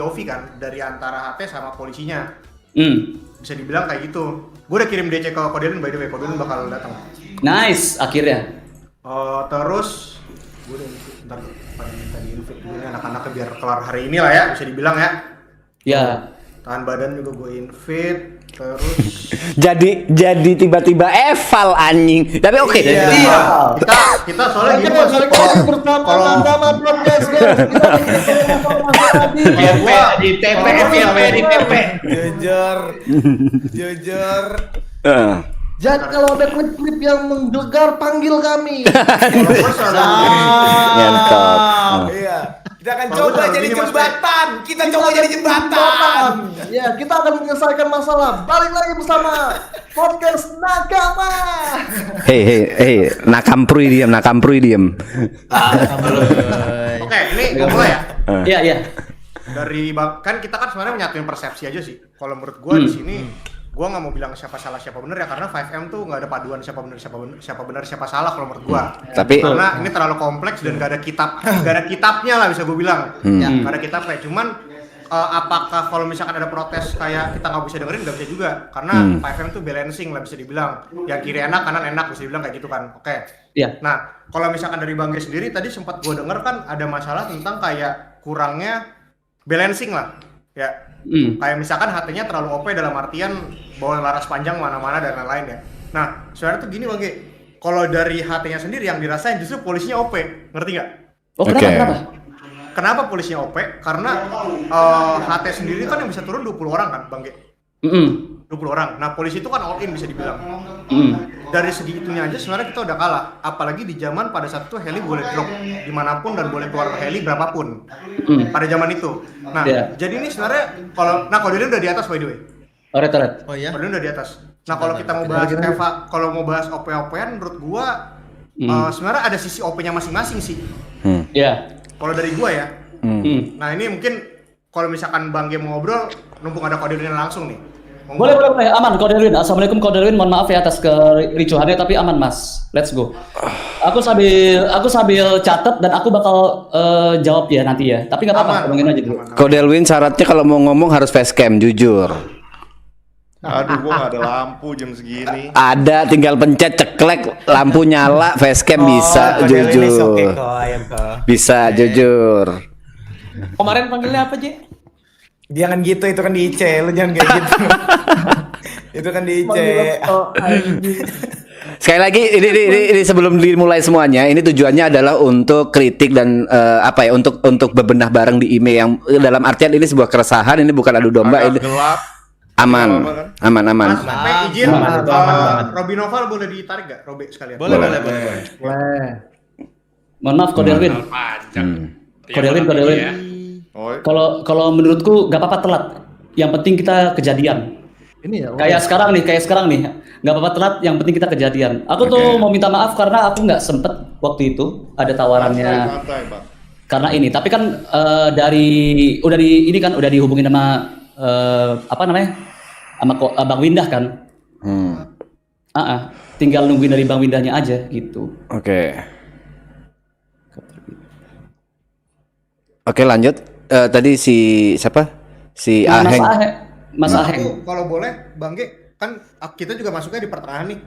POV kan dari antara HT sama polisinya. Hmm. Bisa dibilang kayak gitu. Gue udah kirim DC ke Kodelin, by the way, Kodelin bakal datang. Nice, akhirnya. Terus gue udah ntar pada minta di invite dulu nih anak-anaknya biar kelar hari ini lah ya, bisa dibilang ya. Ya. Tahan badan juga gue invite. Terus jadi tiba-tiba eval anjing. Tapi oke. iya. Kita soalnya gini Mas, bersama podcast Di TP. jujur. Jadi kalau ada klip-klip yang menggelegar, panggil kami. kalau gue soalnya Ngentot. Iya. Kita akan Kalau coba udah jadi gini, Mas, jembatan. Kita coba jadi jembatan. Ya, kita akan menyelesaikan masalah. Balik lagi bersama podcast Nakama. Hei, nakamprui diem. Oke, ini gue mulai ya. Iya. Dari kan kita kan sebenarnya menyatuin persepsi aja sih. Kalau menurut gue di sini gue nggak mau bilang siapa salah siapa benar ya, karena 5M tuh nggak ada paduan siapa benar siapa salah kalau menurut gue. Tapi Karena ini terlalu kompleks dan nggak ada kitabnya lah bisa gue bilang. Nggak ada kitabnya. Cuman apakah kalau misalkan ada protes kayak kita nggak bisa dengerin, nggak bisa juga, karena 5M tuh balancing lah bisa dibilang. Yang kiri enak, kanan enak bisa dibilang kayak gitu kan. Oke. Iya. Nah, kalau misalkan dari Bang Ge sendiri tadi sempat gue denger kan ada masalah tentang kayak kurangnya balancing lah. Ya. Kayak misalkan HT-nya terlalu OP dalam artian bawa laras panjang mana-mana dan lain-lain ya. Nah, sebenarnya tuh gini Bang Ge. Kalau dari HT-nya sendiri yang dirasain justru polisinya OP, ngerti nggak? Oh, kenapa? Kenapa polisinya OP? Karena HT sendiri kan yang bisa turun 20 orang kan, Bang Ge? 20 orang. Nah, polisi itu kan all in bisa dibilang. Dari segi itunya aja sebenarnya kita udah kalah. Apalagi di zaman pada saat itu heli boleh drop dimanapun dan boleh keluar heli berapapun. Pada zaman itu. Nah, jadi ini sebenarnya kalau dia udah di atas by the way. Alright. Oh iya. Kalau dia udah di atas. Nah, kalau kita mau bahas Eva, kalau mau bahas OP-OP-an menurut gua sebenarnya ada sisi OP-nya masing-masing sih. Iya. Kalau dari gua ya. Nah, ini mungkin kalau misalkan Bang Ge mau ngobrol, numpung ada Kodelin langsung nih. Boleh. Aman, Kodelin. Assalamualaikum Kodelin. Mohon maaf ya atas kericuhannya, tapi aman Mas. Let's go. Aku sambil catat dan aku bakal jawab ya nanti ya. Tapi nggak apa-apa, ngomongin aja dulu. Kodelwin syaratnya kalau mau ngomong harus facecam, jujur. Aduh, gua nggak ada lampu jam segini. Ada, tinggal pencet ceklek, lampu nyala, facecam bisa, jujur. Bisa, jujur. Kemarin panggilnya apa, Ji? Jangan gitu, itu kan di IC, lu jangan kayak gitu. Itu kan di IC. Sekali lagi ini sebelum dimulai semuanya, ini tujuannya adalah untuk kritik dan untuk bebenah bareng di email yang dalam artian ini sebuah keresahan, ini bukan adu domba. Agak Ini gelap. aman. Mas, izin aman banget. Robi Noval boleh ditarik gak? Robi sekalian. Boleh. Mohon maaf Kodelin. Kodelin. Oh, Kalau menurutku nggak apa-apa telat. Yang penting kita kejadian. Ini ya. Kayak sekarang nih, nggak apa-apa telat. Yang penting kita kejadian. Aku tuh mau minta maaf karena aku nggak sempet waktu itu ada tawarannya. santai, Pak. Karena ini, tapi kan udah dihubungin sama sama Bang Windah kan. Tinggal nungguin dari Bang Windahnya aja gitu. Oke, lanjut. Tadi siapa? Si Aheng. Mas Aheng. Kalau boleh, Bang Ge, kan kita juga masuknya di pertengahan nih.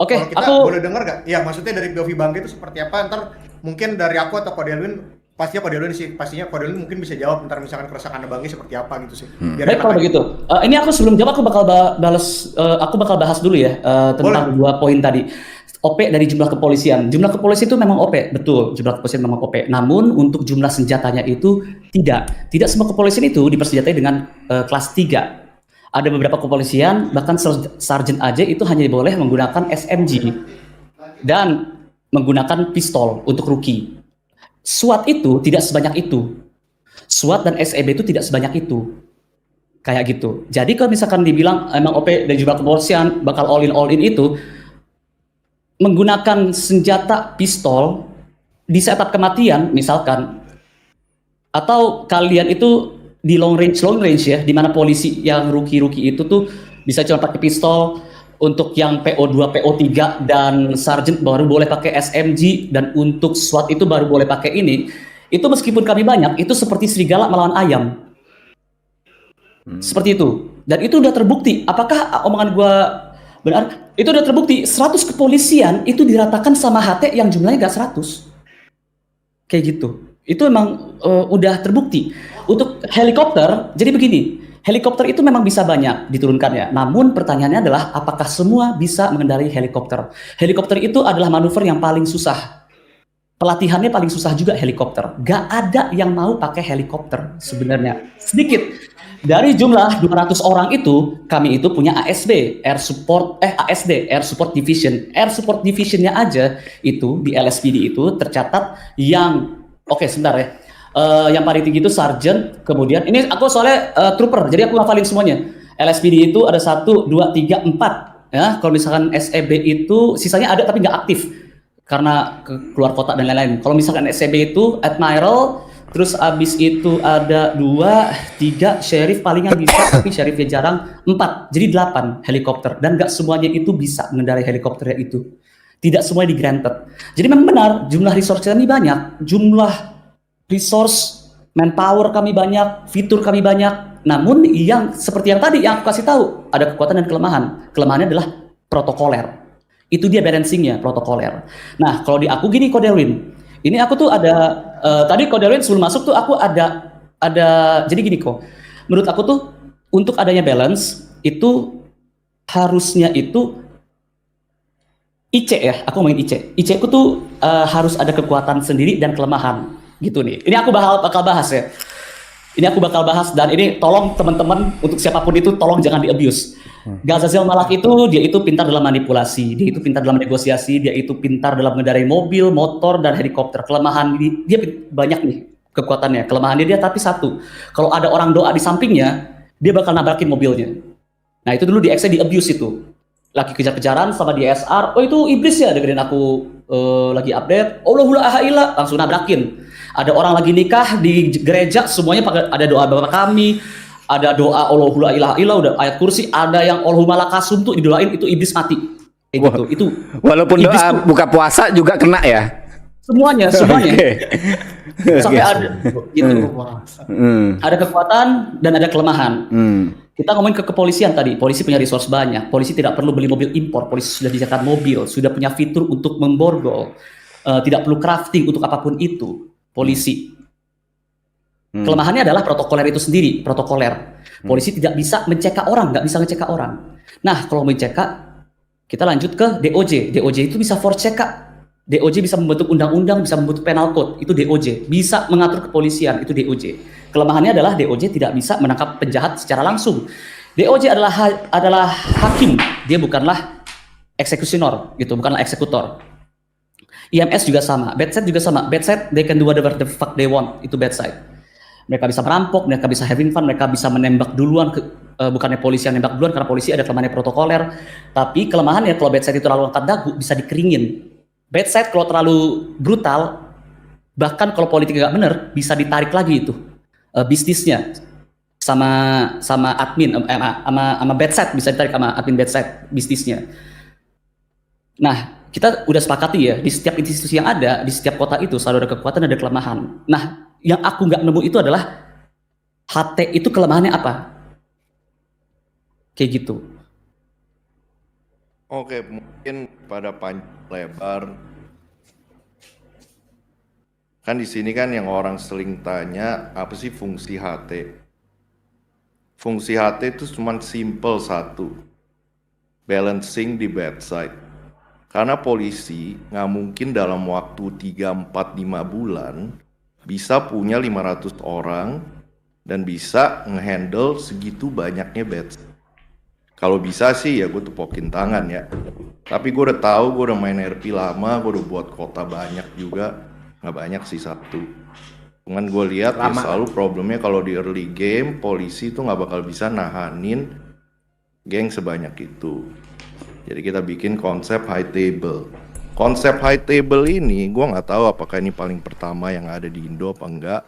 Oke, Kalau kita aku boleh dengar gak? Ya, maksudnya dari POV Bang Ge itu seperti apa? Ntar mungkin dari aku atau Kodelin, pastinya Kodelin mungkin bisa jawab ntar misalkan keresahan Bang Ge seperti apa gitu sih. baik kalau begitu. Ini aku sebelum jawab aku bakal bahas dulu ya tentang dua poin tadi. OP dari jumlah kepolisian. Jumlah kepolisian itu memang OP, betul. Jumlah kepolisian memang OP. Namun untuk jumlah senjatanya itu tidak. Tidak semua kepolisian itu dipersenjatai dengan kelas 3. Ada beberapa kepolisian, bahkan sarjen aja itu hanya boleh menggunakan SMG dan menggunakan pistol untuk rookie. SWAT itu tidak sebanyak itu. SWAT dan SEB itu tidak sebanyak itu. Kayak gitu. Jadi kalau misalkan dibilang emang OP dan jumlah kepolisian bakal all in itu, menggunakan senjata pistol di setup kematian misalkan, atau kalian itu di long range ya, di mana polisi yang rookie itu tuh bisa cuma pakai pistol, untuk yang PO2, PO3 dan sarjen baru boleh pakai SMG, dan untuk SWAT itu baru boleh pakai ini. Itu meskipun kami banyak, itu seperti serigala melawan ayam. Seperti itu. Dan itu udah terbukti. Apakah omongan gua benar? Itu udah terbukti. 100 kepolisian itu diratakan sama HT yang jumlahnya gak 100. Kayak gitu. Itu memang udah terbukti. Untuk helikopter, jadi begini. Helikopter itu memang bisa banyak diturunkan ya. Namun pertanyaannya adalah apakah semua bisa mengendarai helikopter? Helikopter itu adalah manuver yang paling susah. Pelatihannya paling susah juga helikopter. Gak ada yang mau pakai helikopter sebenarnya. Sedikit. Dari jumlah 200 orang itu, kami itu punya ASD, ASD, Air Support Division. Air Support Divisionnya aja itu di LSPD itu tercatat yang, oke sebentar ya, yang paling tinggi itu Sergeant, kemudian ini aku soalnya trooper, jadi aku ngafalin semuanya. LSPD itu ada 1, 2, 3, 4. Ya, kalau misalkan SEB itu sisanya ada tapi nggak aktif karena keluar kota dan lain-lain. Kalau misalkan SEB itu Admiral, terus abis itu ada 2, 3 sheriff palingan bisa, tapi sheriffnya jarang. 4, jadi 8 helikopter. Dan nggak semuanya itu bisa mengendarai helikopternya itu. Tidak semuanya di granted. Jadi memang benar, jumlah resource kami banyak. Jumlah resource, manpower kami banyak, fitur kami banyak. Namun yang seperti yang tadi yang aku kasih tahu, ada kekuatan dan kelemahan. Kelemahannya adalah protokoler. Itu dia balancingnya, protokoler. Nah, kalau di aku gini, Koderwin. Ini aku tuh ada tadi Koderwin sebelum masuk tuh aku ada jadi gini kok. Menurut aku tuh untuk adanya balance itu harusnya itu IC ya, aku ngomongin IC. IC ku tuh harus ada kekuatan sendiri dan kelemahan gitu nih. Ini aku bakal bahas ya. Ini aku bakal bahas dan ini tolong teman-teman untuk siapapun itu tolong jangan di-abuse. Ghazazil Malak itu dia itu pintar dalam manipulasi, dia itu pintar dalam negosiasi, dia itu pintar dalam mengendarai mobil, motor dan helikopter. Kelemahan dia banyak nih kekuatannya. Kelemahannya dia tapi satu. Kalau ada orang doa di sampingnya, dia bakal nabrakin mobilnya. Nah, itu dulu di X di abuse itu. Lagi kejar-kejaran sama di SR, oh itu iblis ya, dengerin aku lagi update. Allahul ahaila langsung nabrakin. Ada orang lagi nikah di gereja, semuanya pakai ada doa Bapa Kami. Ada doa Allahul la ilaha illa, udah ayat kursi, ada yang Allahumma lakasum tuh didoain, itu iblis mati. Kayak gitu. Itu walaupun doa tuh, buka puasa juga kena ya. Semuanya. Okay. Sampai ada gitu. Ada kekuatan dan ada kelemahan. Kita ngomongin ke kepolisian tadi. Polisi punya resource banyak. Polisi tidak perlu beli mobil impor. Polisi sudah disediakan mobil, sudah punya fitur untuk memborgol. Tidak perlu crafting untuk apapun itu. Polisi. Kelemahannya adalah protokoler itu sendiri, protokoler. Polisi tidak bisa mencekak orang, nggak bisa ngecekak orang. Nah, kalau mencekak, kita lanjut ke DOJ. DOJ itu bisa force cekak. DOJ bisa membentuk undang-undang, bisa membentuk penal code, itu DOJ. Bisa mengatur kepolisian, itu DOJ. Kelemahannya adalah DOJ tidak bisa menangkap penjahat secara langsung. DOJ adalah hakim, dia bukanlah eksekusionor, gitu, bukanlah eksekutor. IMS juga sama, bad side juga sama. Bad side, they can do whatever the fuck they want, itu bad side. Mereka bisa merampok, mereka bisa having fun, mereka bisa menembak duluan, bukannya polisi yang nembak duluan, karena polisi ada kelemahannya protokoler. Tapi kelemahannya kalau bad side itu terlalu angkat dagu, bisa dikeringin. Bad side kalau terlalu brutal, bahkan kalau politik nggak bener, bisa ditarik lagi itu bisnisnya sama admin, sama bad side, bisa ditarik sama admin bad side bisnisnya. Nah, kita udah sepakati ya, di setiap institusi yang ada, di setiap kota itu selalu ada kekuatan dan ada kelemahan. Nah, yang aku nggak nemu itu adalah HT itu kelemahannya apa? Kayak gitu. Oke, mungkin pada panjang lebar. Kan di sini kan yang orang sering tanya apa sih fungsi HT? Fungsi HT itu cuma simple satu, balancing di bad side. Karena polisi nggak mungkin dalam waktu 3, 4, 5 bulan bisa punya 500 orang dan bisa ngehandle segitu banyaknya bad side. Kalau bisa sih ya gue tepokin tangan ya. Tapi gue udah tahu, gue udah main RP lama, gue udah buat kota banyak juga. Nggak banyak sih 1. Cuman gue lihat ya selalu problemnya kalau di early game, polisi tuh nggak bakal bisa nahanin geng sebanyak itu. Jadi kita bikin konsep high table. Konsep high table ini gue nggak tahu apakah ini paling pertama yang ada di Indo apa enggak.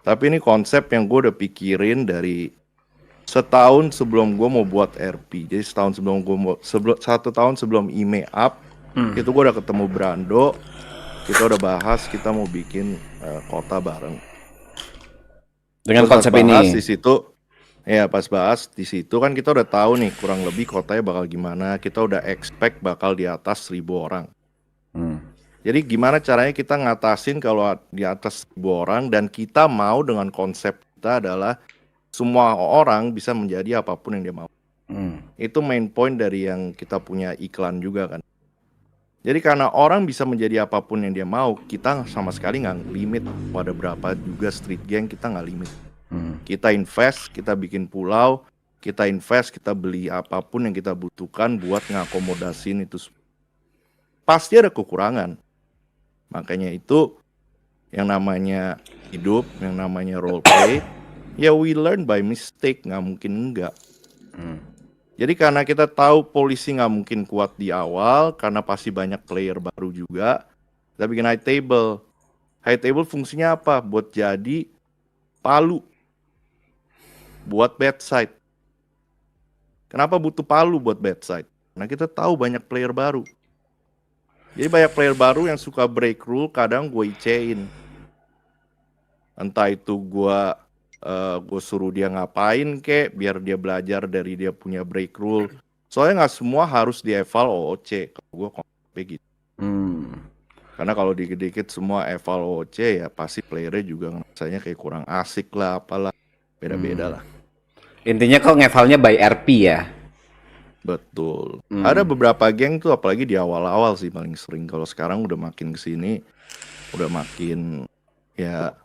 Tapi ini konsep yang gue udah pikirin dari setahun sebelum gue mau buat RP. Jadi setahun sebelum gue mau 1 tahun sebelum IME up, itu gue udah ketemu Brando. Kita udah bahas kita mau bikin kota bareng. Dengan Terus konsep bahas ini. Di situ Ya pas bahas di situ kan kita udah tahu nih kurang lebih kotanya bakal gimana. Kita udah expect bakal di atas 1.000 orang. Jadi gimana caranya kita ngatasin kalau di atas 1.000 orang dan kita mau dengan konsep kita adalah semua orang bisa menjadi apapun yang dia mau. Itu main point dari yang kita punya iklan juga kan. Jadi karena orang bisa menjadi apapun yang dia mau, kita sama sekali nggak limit. Ada berapa juga street gang kita nggak limit. Kita invest, kita bikin pulau, kita invest, kita beli apapun yang kita butuhkan buat ngakomodasin itu. Pasti ada kekurangan. Makanya itu yang namanya hidup, yang namanya role play, ya we learn by mistake, nggak mungkin enggak. Jadi karena kita tahu polisi nggak mungkin kuat di awal, karena pasti banyak player baru juga, kita bikin high table. High table fungsinya apa? Buat jadi palu. Buat bedside. Kenapa butuh palu buat bedside? Karena kita tahu banyak player baru. Jadi banyak player baru yang suka break rule, kadang gue icein. Entah itu gue suruh dia ngapain kek, biar dia belajar dari dia punya break rule. Soalnya nggak semua harus dieval OOC. Kalau gue kayak gitu. Karena kalau dikit-dikit semua eval OOC ya pasti playernya juga ngerasanya kayak kurang asik lah, apalah. Beda-beda lah. Intinya kok ngevalnya by RP ya? Betul. Ada beberapa geng tuh apalagi di awal-awal sih paling sering. Kalau sekarang udah makin kesini, udah makin ya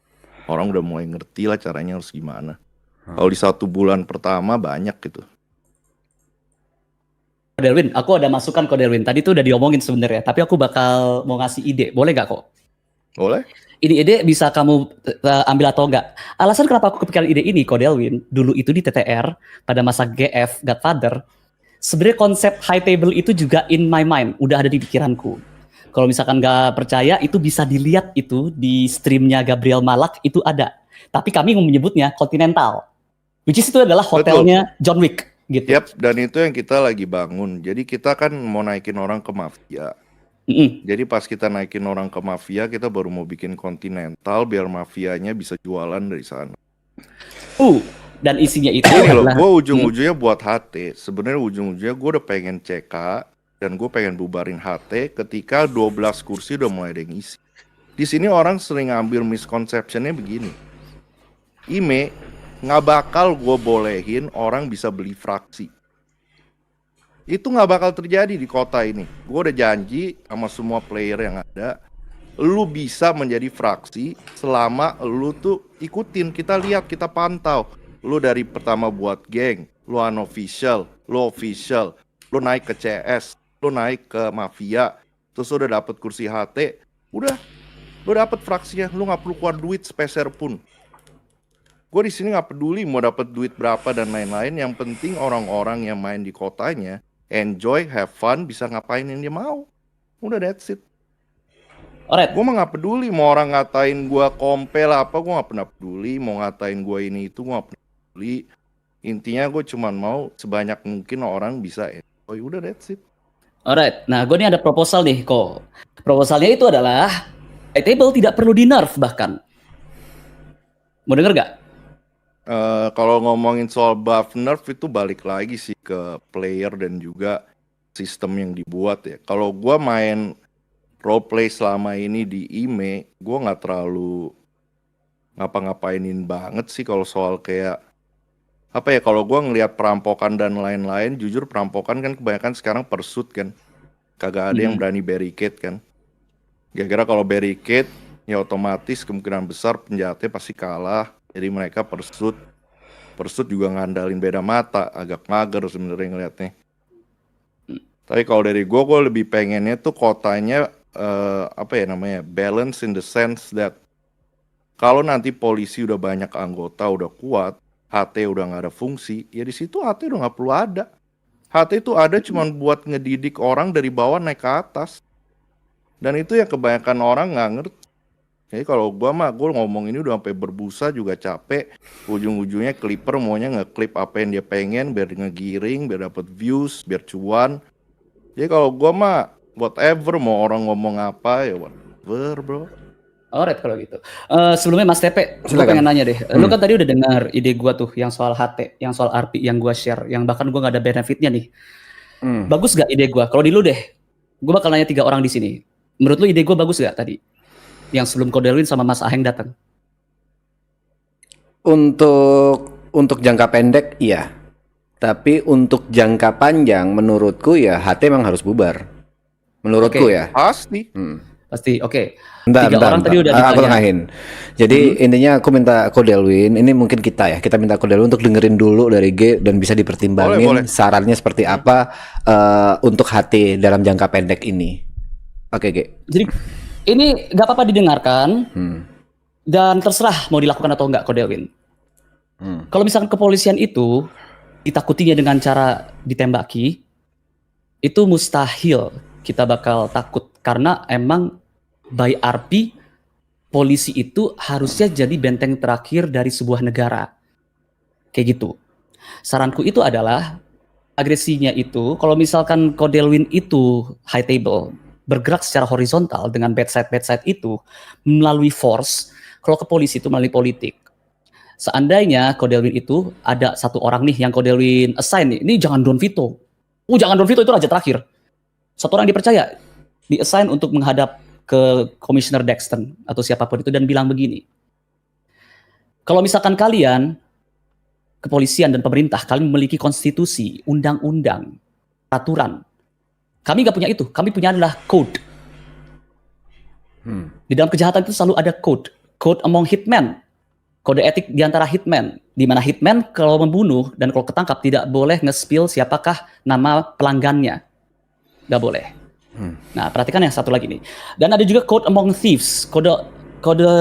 orang udah mulai ngerti lah caranya harus gimana. Kalau di 1 bulan pertama banyak gitu. Derwin, aku ada masukan kok Derwin. Tadi tuh udah diomongin sebenarnya, tapi aku bakal mau ngasih ide. Boleh nggak kok? Boleh? Ini ide bisa kamu ambil atau enggak. Alasan kenapa aku kepikiran ide ini, kok Delwin, dulu itu di TTR, pada masa GF, Godfather, sebenarnya konsep high table itu juga in my mind, udah ada di pikiranku. Kalau misalkan nggak percaya, itu bisa dilihat itu di streamnya Gabriel Malak, itu ada. Tapi kami menyebutnya Continental. Which is itu adalah hotelnya John Wick. Gitu. Yap, dan itu yang kita lagi bangun. Jadi kita kan mau naikin orang ke mafia. Jadi pas kita naikin orang ke mafia, kita baru mau bikin Continental biar mafianya bisa jualan dari sana. Dan isinya itu ini loh, gue ujung-ujungnya buat HT. Sebenarnya ujung-ujungnya gue udah pengen CK dan gue pengen bubarin HT ketika 12 kursi udah mulai ada yang isi. Di sini orang sering ambil misconceptionnya begini. IME nggak bakal gue bolehin orang bisa beli fraksi. Itu nggak bakal terjadi di kota ini. Gue udah janji sama semua player yang ada, lu bisa menjadi fraksi selama lu tuh ikutin, kita lihat, kita pantau. Lu dari pertama buat geng, lu unofficial, lu official, lu naik ke CS, lu naik ke mafia, terus lu udah dapet kursi HT, udah, lu dapet fraksinya, lu nggak perlu keluar duit sepeser pun. Gue di sini nggak peduli mau dapet duit berapa dan lain-lain, yang penting orang-orang yang main di kotanya enjoy, have fun, bisa ngapain yang dia mau. Udah, that's it. Alright. Gue mah gak peduli mau orang ngatain gue kompel apa, gue gak pernah peduli. Mau ngatain gue ini itu, gue gak pernah peduli. Intinya gue cuma mau sebanyak mungkin orang bisa enjoy. Udah, that's it. Alright, nah gue nih ada proposal nih kok. Proposalnya itu adalah table tidak perlu di nerf bahkan. Mau denger gak? Kalau ngomongin soal buff nerf itu balik lagi sih ke player dan juga sistem yang dibuat ya. Kalau gue main roleplay selama ini di IME, gue nggak terlalu ngapa-ngapainin banget sih kalau soal kayak apa ya. Kalau gue ngelihat perampokan dan lain-lain, jujur perampokan kan kebanyakan sekarang pursuit kan, kagak ada yang berani barricade kan. Kira-kira kalau barricade ya otomatis kemungkinan besar penjahatnya pasti kalah. Jadi mereka pursuit juga ngandalin beda mata, agak mager sebenarnya ngeliatnya. Tapi kalau dari gue lebih pengennya tuh kotanya balance in the sense that kalau nanti polisi udah banyak anggota, udah kuat, HT udah nggak ada fungsi, ya di situ HT udah nggak perlu ada. HT itu ada cuma buat ngedidik orang dari bawah naik ke atas. Dan itu yang kebanyakan orang nggak ngerti. Jadi kalau gue ngomong ini udah sampai berbusa juga capek. Ujung-ujungnya clipper maunya nge-clip apa yang dia pengen biar ngegiring, biar dapat views, biar cuan. Jadi kalau gue whatever mau orang ngomong apa ya whatever bro. Alright kalau gitu. Sebelumnya Mas Tepe, gue Silakan. pengen nanya deh. Lu kan tadi udah dengar ide gua tuh yang soal HT, yang soal RP yang gua share, yang bahkan gua nggak ada benefitnya nih. Bagus gak ide gua? Kalau di lu deh, gua bakal nanya 3 orang di sini. Menurut lu ide gua bagus gak tadi? Yang sebelum Kodelwin sama Mas Aheng datang. Untuk jangka pendek iya. Tapi untuk jangka panjang menurutku ya HT memang harus bubar. Menurutku Oke. ya. Pasti. Pasti, oke. Bentar, 3 orang tadi udah aku ditanya. tengahin. Jadi intinya aku minta Kodelwin, ini mungkin kita minta Kodelwin untuk dengerin dulu dari G dan bisa dipertimbangin Boleh. sarannya seperti apa untuk HT dalam jangka pendek ini. Oke, G. Jadi ini gak apa-apa didengarkan dan terserah mau dilakukan atau enggak Kodelwin. Kalau misalkan kepolisian itu ditakutinya dengan cara ditembaki, itu mustahil kita bakal takut karena emang by RP polisi itu harusnya jadi benteng terakhir dari sebuah negara. Kayak gitu. Saranku itu adalah agresinya itu kalau misalkan Kodelwin itu high table bergerak secara horizontal dengan bedside itu melalui force, kalau ke polisi itu melalui politik. Seandainya Kodelwin itu ada 1 orang nih yang Kodelwin assign nih, ini jangan Don Vito. Jangan Don Vito, itu raja terakhir. 1 orang dipercaya, di-assign untuk menghadap ke Komisioner Dexton atau siapapun itu dan bilang begini. Kalau misalkan kalian, kepolisian dan pemerintah, kalian memiliki konstitusi, undang-undang, peraturan. Kami nggak punya itu, kami punya adalah code. Di dalam kejahatan itu selalu ada code. Code among hitmen. Kode etik di antara hitman, di mana hitman kalau membunuh dan kalau ketangkap tidak boleh nge-spill siapakah nama pelanggannya. Nggak boleh. Nah, perhatikan yang satu lagi nih. Dan ada juga code among thieves, kode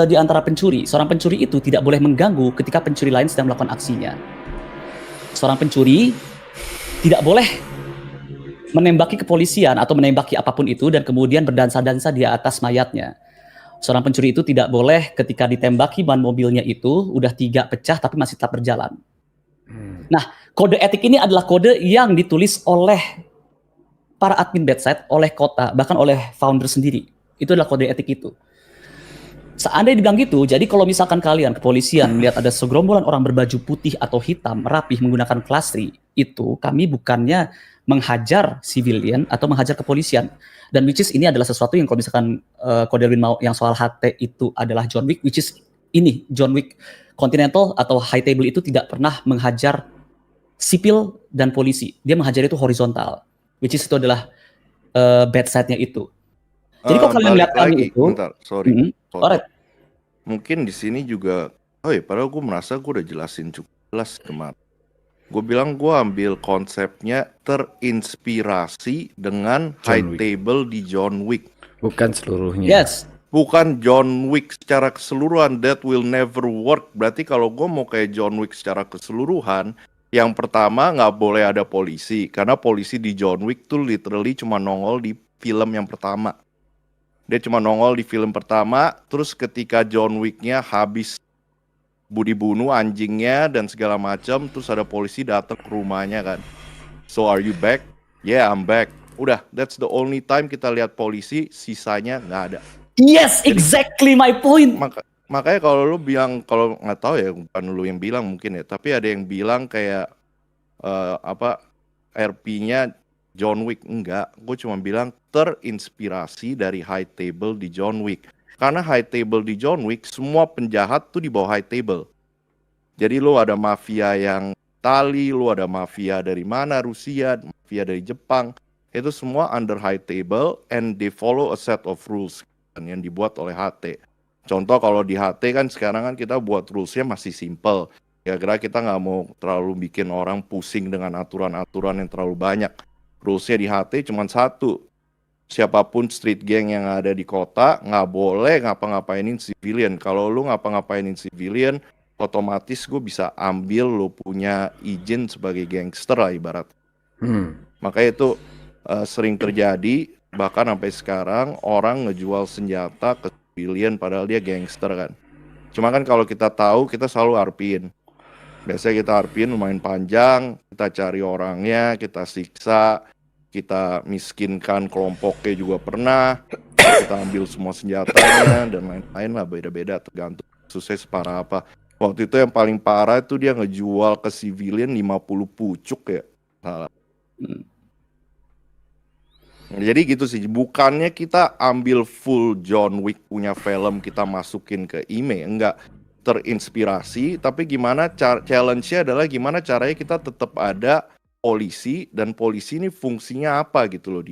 di antara pencuri. Seorang pencuri itu tidak boleh mengganggu ketika pencuri lain sedang melakukan aksinya. Seorang pencuri tidak boleh menembaki kepolisian atau menembaki apapun itu dan kemudian berdansa-dansa di atas mayatnya. Seorang pencuri itu tidak boleh ketika ditembaki ban mobilnya itu udah 3 pecah tapi masih tetap berjalan. Nah, kode etik ini adalah kode yang ditulis oleh para admin bedside, oleh kota, bahkan oleh founder sendiri. Itu adalah kode etik itu. Seandainya dibilang gitu, jadi kalau misalkan kalian kepolisian melihat ada segerombolan orang berbaju putih atau hitam rapih menggunakan klasri, itu kami bukannya menghajar civilian atau menghajar kepolisian. Dan which is ini adalah sesuatu yang kalau misalkan Kodelwin mau yang soal HT itu adalah John Wick, which is ini John Wick Continental atau High Table itu tidak pernah menghajar sipil dan polisi. Dia menghajar itu horizontal, which is itu adalah bedside-nya itu. Jadi kalau kalian lihat kami itu, bentar, sorry. alright. Mungkin di sini juga, padahal gue merasa gue udah jelasin cukup jelas kemarin. Gue bilang gue ambil konsepnya terinspirasi dengan High Table di John Wick. Bukan seluruhnya. Yes. Bukan John Wick secara keseluruhan, that will never work. Berarti kalau gue mau kayak John Wick secara keseluruhan, yang pertama nggak boleh ada polisi. Karena polisi di John Wick tuh literally cuma nongol di film yang pertama. Dia cuma nongol di film pertama, terus ketika John Wick-nya habis dibunuh anjingnya dan segala macam, terus ada polisi datang ke rumahnya kan. So are you back? Yeah, I'm back. Udah, that's the only time kita lihat polisi, sisanya nggak ada. Yes, exactly my point. Makanya kalau lu bilang, kalau nggak tahu ya, bukan lu yang bilang mungkin ya, tapi ada yang bilang kayak RP-nya John Wick. Enggak, gue cuma bilang terinspirasi dari High Table di John Wick. Karena High Table di John Wick, semua penjahat tuh di bawah High Table. Jadi lu ada mafia yang Itali, lu ada mafia dari mana, Rusia, mafia dari Jepang. Itu semua under High Table and they follow a set of rules yang dibuat oleh HT. Contoh kalau di HT kan sekarang kan kita buat rules-nya masih simple. Kira-kira kita nggak mau terlalu bikin orang pusing dengan aturan-aturan yang terlalu banyak. Rules-nya di HT cuma satu. Siapapun street gang yang ada di kota nggak boleh ngapa-ngapainin civilian. Kalau lu ngapa-ngapainin civilian, otomatis gue bisa ambil lu punya izin sebagai gangster lah ibarat. Makanya itu sering terjadi, bahkan sampai sekarang orang ngejual senjata ke civilian padahal dia gangster kan. Cuma kan kalau kita tahu, kita selalu RP-in. Biasanya kita RP-in lumayan panjang, kita cari orangnya, kita siksa, kita miskinkan kelompoknya juga pernah. kita ambil semua senjatanya dan lain-lain lah, beda-beda tergantung kasusnya separah apa. Waktu itu yang paling parah itu dia ngejual ke civilian 50 pucuk ya. Salah. Jadi gitu sih, bukannya kita ambil full John Wick punya film kita masukin ke email, enggak, terinspirasi, tapi gimana challenge-nya adalah gimana caranya kita tetap ada polisi, dan polisi ini fungsinya apa gitu loh.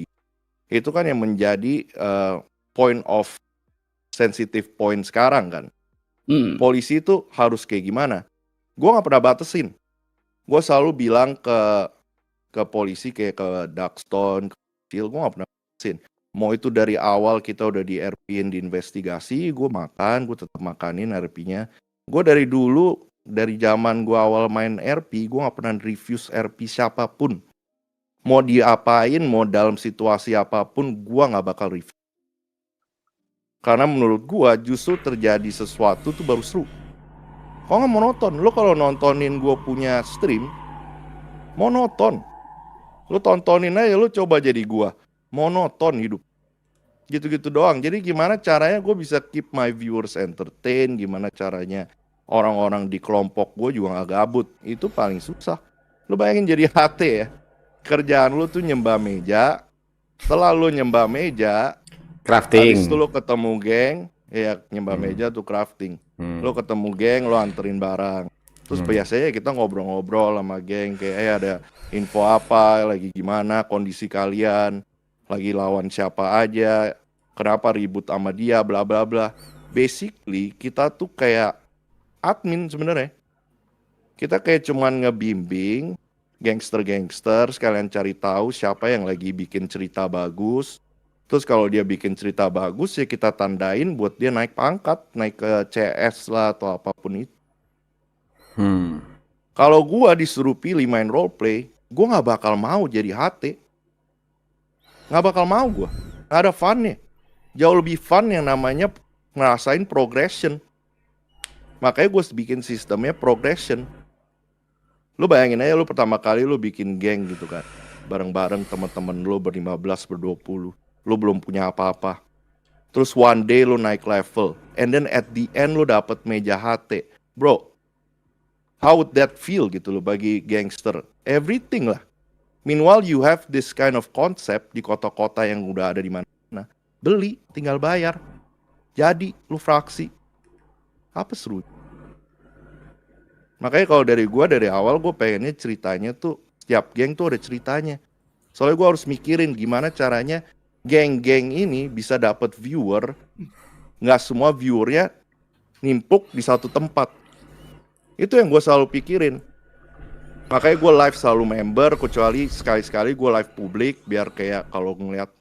Itu kan yang menjadi point of sensitive point sekarang kan. Polisi itu harus kayak gimana? Gue nggak pernah batasin. Gue selalu bilang ke polisi kayak ke Daxton, gue gak pernah batasin. Mau itu dari awal kita udah di RP-in, diinvestigasi, gue tetap makanin RP-nya. Gue dari dulu, dari zaman gue awal main RP, gue gak pernah refuse RP siapapun. Mau diapain, mau dalam situasi apapun, gue gak bakal refuse. Karena menurut gue justru terjadi sesuatu tuh baru seru. Kok gak mau nonton? Lo kalau nontonin gue punya stream, monoton. Lu tontonin aja, lu coba jadi gua. Monoton hidup. Gitu-gitu doang. Jadi gimana caranya gue bisa keep my viewers entertain, gimana caranya orang-orang di kelompok gue juga gak gabut. Itu paling susah. Lu bayangin jadi HT ya. Kerjaan lu tuh nyembah meja. Setelah lu nyembah meja, Crafting. habis itu lu ketemu geng, ya nyembah meja tuh crafting. Lu ketemu geng, lu anterin barang. Terus biasanya kita ngobrol-ngobrol sama geng kayak ada info apa, lagi gimana kondisi kalian, lagi lawan siapa aja, kenapa ribut sama dia, bla bla bla. Basically kita tuh kayak admin sebenarnya. Kita kayak cuman ngebimbing gangster-gangster sekalian cari tahu siapa yang lagi bikin cerita bagus. Terus kalau dia bikin cerita bagus ya kita tandain buat dia naik pangkat, naik ke CS lah atau apapun itu. Kalau gua disuruh pilih main roleplay, gua nggak bakal mau jadi HT. Nggak bakal mau gua. Nggak ada funnya. Jauh lebih fun yang namanya ngerasain progression. Makanya gue bikin sistemnya progression. Lu bayangin aja lu pertama kali lu bikin geng gitu kan. Bareng-bareng teman-teman lu ber-15, ber-20. Lu belum punya apa-apa. Terus one day lu naik level. And then at the end lu dapet meja HT. Bro, how would that feel gitu loh bagi gangster? Everything lah. Meanwhile you have this kind of concept di kota-kota yang udah ada di mana. Beli, tinggal bayar. Jadi lu fraksi. Apa seru? Makanya kalau dari gua dari awal gue pengennya ceritanya tuh setiap geng tuh ada ceritanya. Soalnya gue harus mikirin gimana caranya geng-geng ini bisa dapat viewer. Nggak semua viewernya nimpuk di satu tempat. Itu yang gue selalu pikirin. Makanya gue live selalu member, kecuali sekali-sekali gue live publik biar kayak kalau ngeliat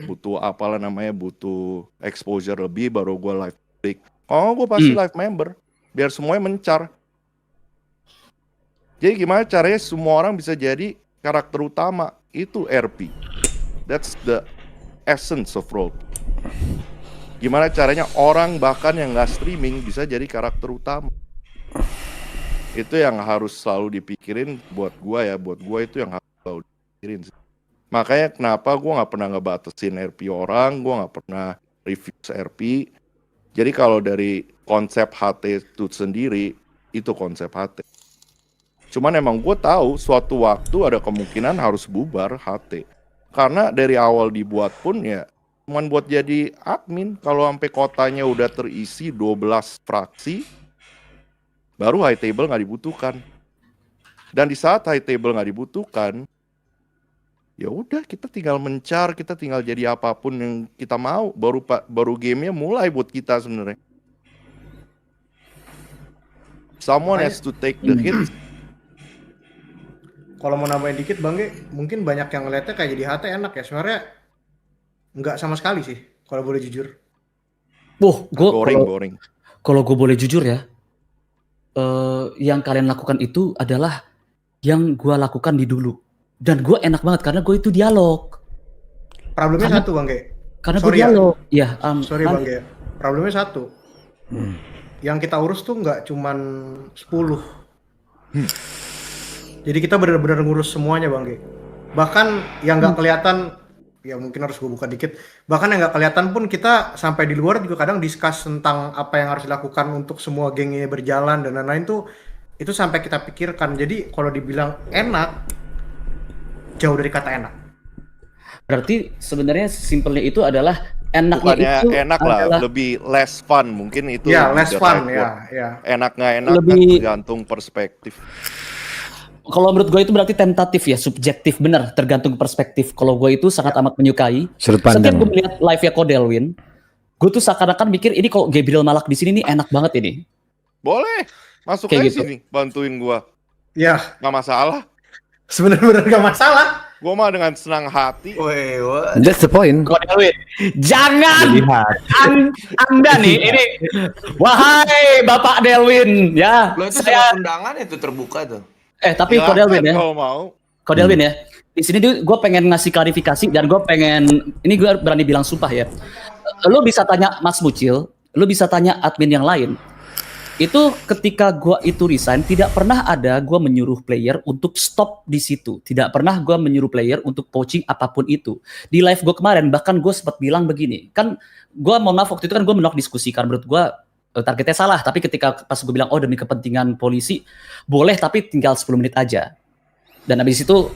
butuh apalah namanya, butuh exposure lebih baru gue live publik. Kalau gue pasti live member biar semuanya mencar. Jadi gimana caranya semua orang bisa jadi karakter utama? Itu RP. That's the essence of role. Gimana caranya orang bahkan yang nggak streaming bisa jadi karakter utama? Itu yang harus selalu dipikirin buat gua ya. Buat gua itu yang harus selalu dipikirin. Makanya kenapa gua nggak pernah ngebatasin RP orang, gua nggak pernah review RP. Jadi kalau dari konsep HT itu sendiri, itu konsep HT. Cuman emang gue tahu suatu waktu ada kemungkinan harus bubar HT. Karena dari awal dibuat pun ya cuman buat jadi admin. Kalau sampai kotanya udah terisi 12 fraksi, baru high table nggak dibutuhkan. Dan di saat high table nggak dibutuhkan, ya udah kita tinggal mencar, kita tinggal jadi apapun yang kita mau. Baru gamenya mulai buat kita sebenarnya. Someone has to take the hit. Kalau mau nambahin dikit Bang Ge, mungkin banyak yang ngeliatnya kayak jadi HT enak ya. Sebenarnya nggak sama sekali sih, kalau boleh jujur. Boring. Kalau gue boleh jujur ya, yang kalian lakukan itu adalah yang gue lakukan di dulu. Dan gue enak banget karena gue itu dialog. Problemnya satu Bang Ge. Karena gue dialog. Ya, sorry Bang Ge. Problemnya satu. Yang kita urus tuh nggak cuman 10. Jadi kita benar-benar ngurus semuanya Bang Ge. Bahkan yang nggak kelihatan ya mungkin harus gue buka dikit. Bahkan yang nggak kelihatan pun kita sampai di luar juga kadang discuss tentang apa yang harus dilakukan untuk semua geng ini berjalan dan lain-lain tuh itu sampai kita pikirkan. Jadi kalau dibilang enak, jauh dari kata enak. Berarti sebenarnya simpelnya itu adalah enaknya Bukannya itu enak lah, adalah lebih less fun mungkin itu. Ya, lebih less the fun right word. ya. Enak nggak enak kan Lebih- tergantung perspektif. kalau menurut gue itu berarti tentatif ya, subjektif, benar, tergantung perspektif. Kalau gue itu sangat amat menyukai. Sudut Setiap pandang. gue melihat live-nya Kodelwin, gue tuh seakan-akan mikir ini kok Gabriel Malak di sini nih enak banget ini. Boleh, masuk Kayak aja gitu. sini, bantuin gua. Ya, Nggak masalah. sebenarnya nggak masalah. Gua mah dengan senang hati. Woi, wah. That's the point. Kodelwin, jangan Anda nih ini, wahai Bapak Delwin ya, Lo itu saya sama undangan itu terbuka tuh. tapi Silakan Kodelwin ya. kalau mau. Kodelwin ya, di sini gue pengen ngasih klarifikasi dan gue pengen, ini gue berani bilang sumpah ya. Lo bisa tanya Mas Mucil, lo bisa tanya admin yang lain. Itu ketika gue itu resign, tidak pernah ada gue menyuruh player untuk stop di situ. Tidak pernah gue menyuruh player untuk poaching apapun itu. Di live gue kemarin, bahkan gue sempat bilang begini. Kan gue mohon maaf waktu itu kan gue menolak diskusi, karena menurut gue targetnya salah. Tapi ketika pas gue bilang, oh demi kepentingan polisi, boleh tapi tinggal 10 menit aja. Dan habis itu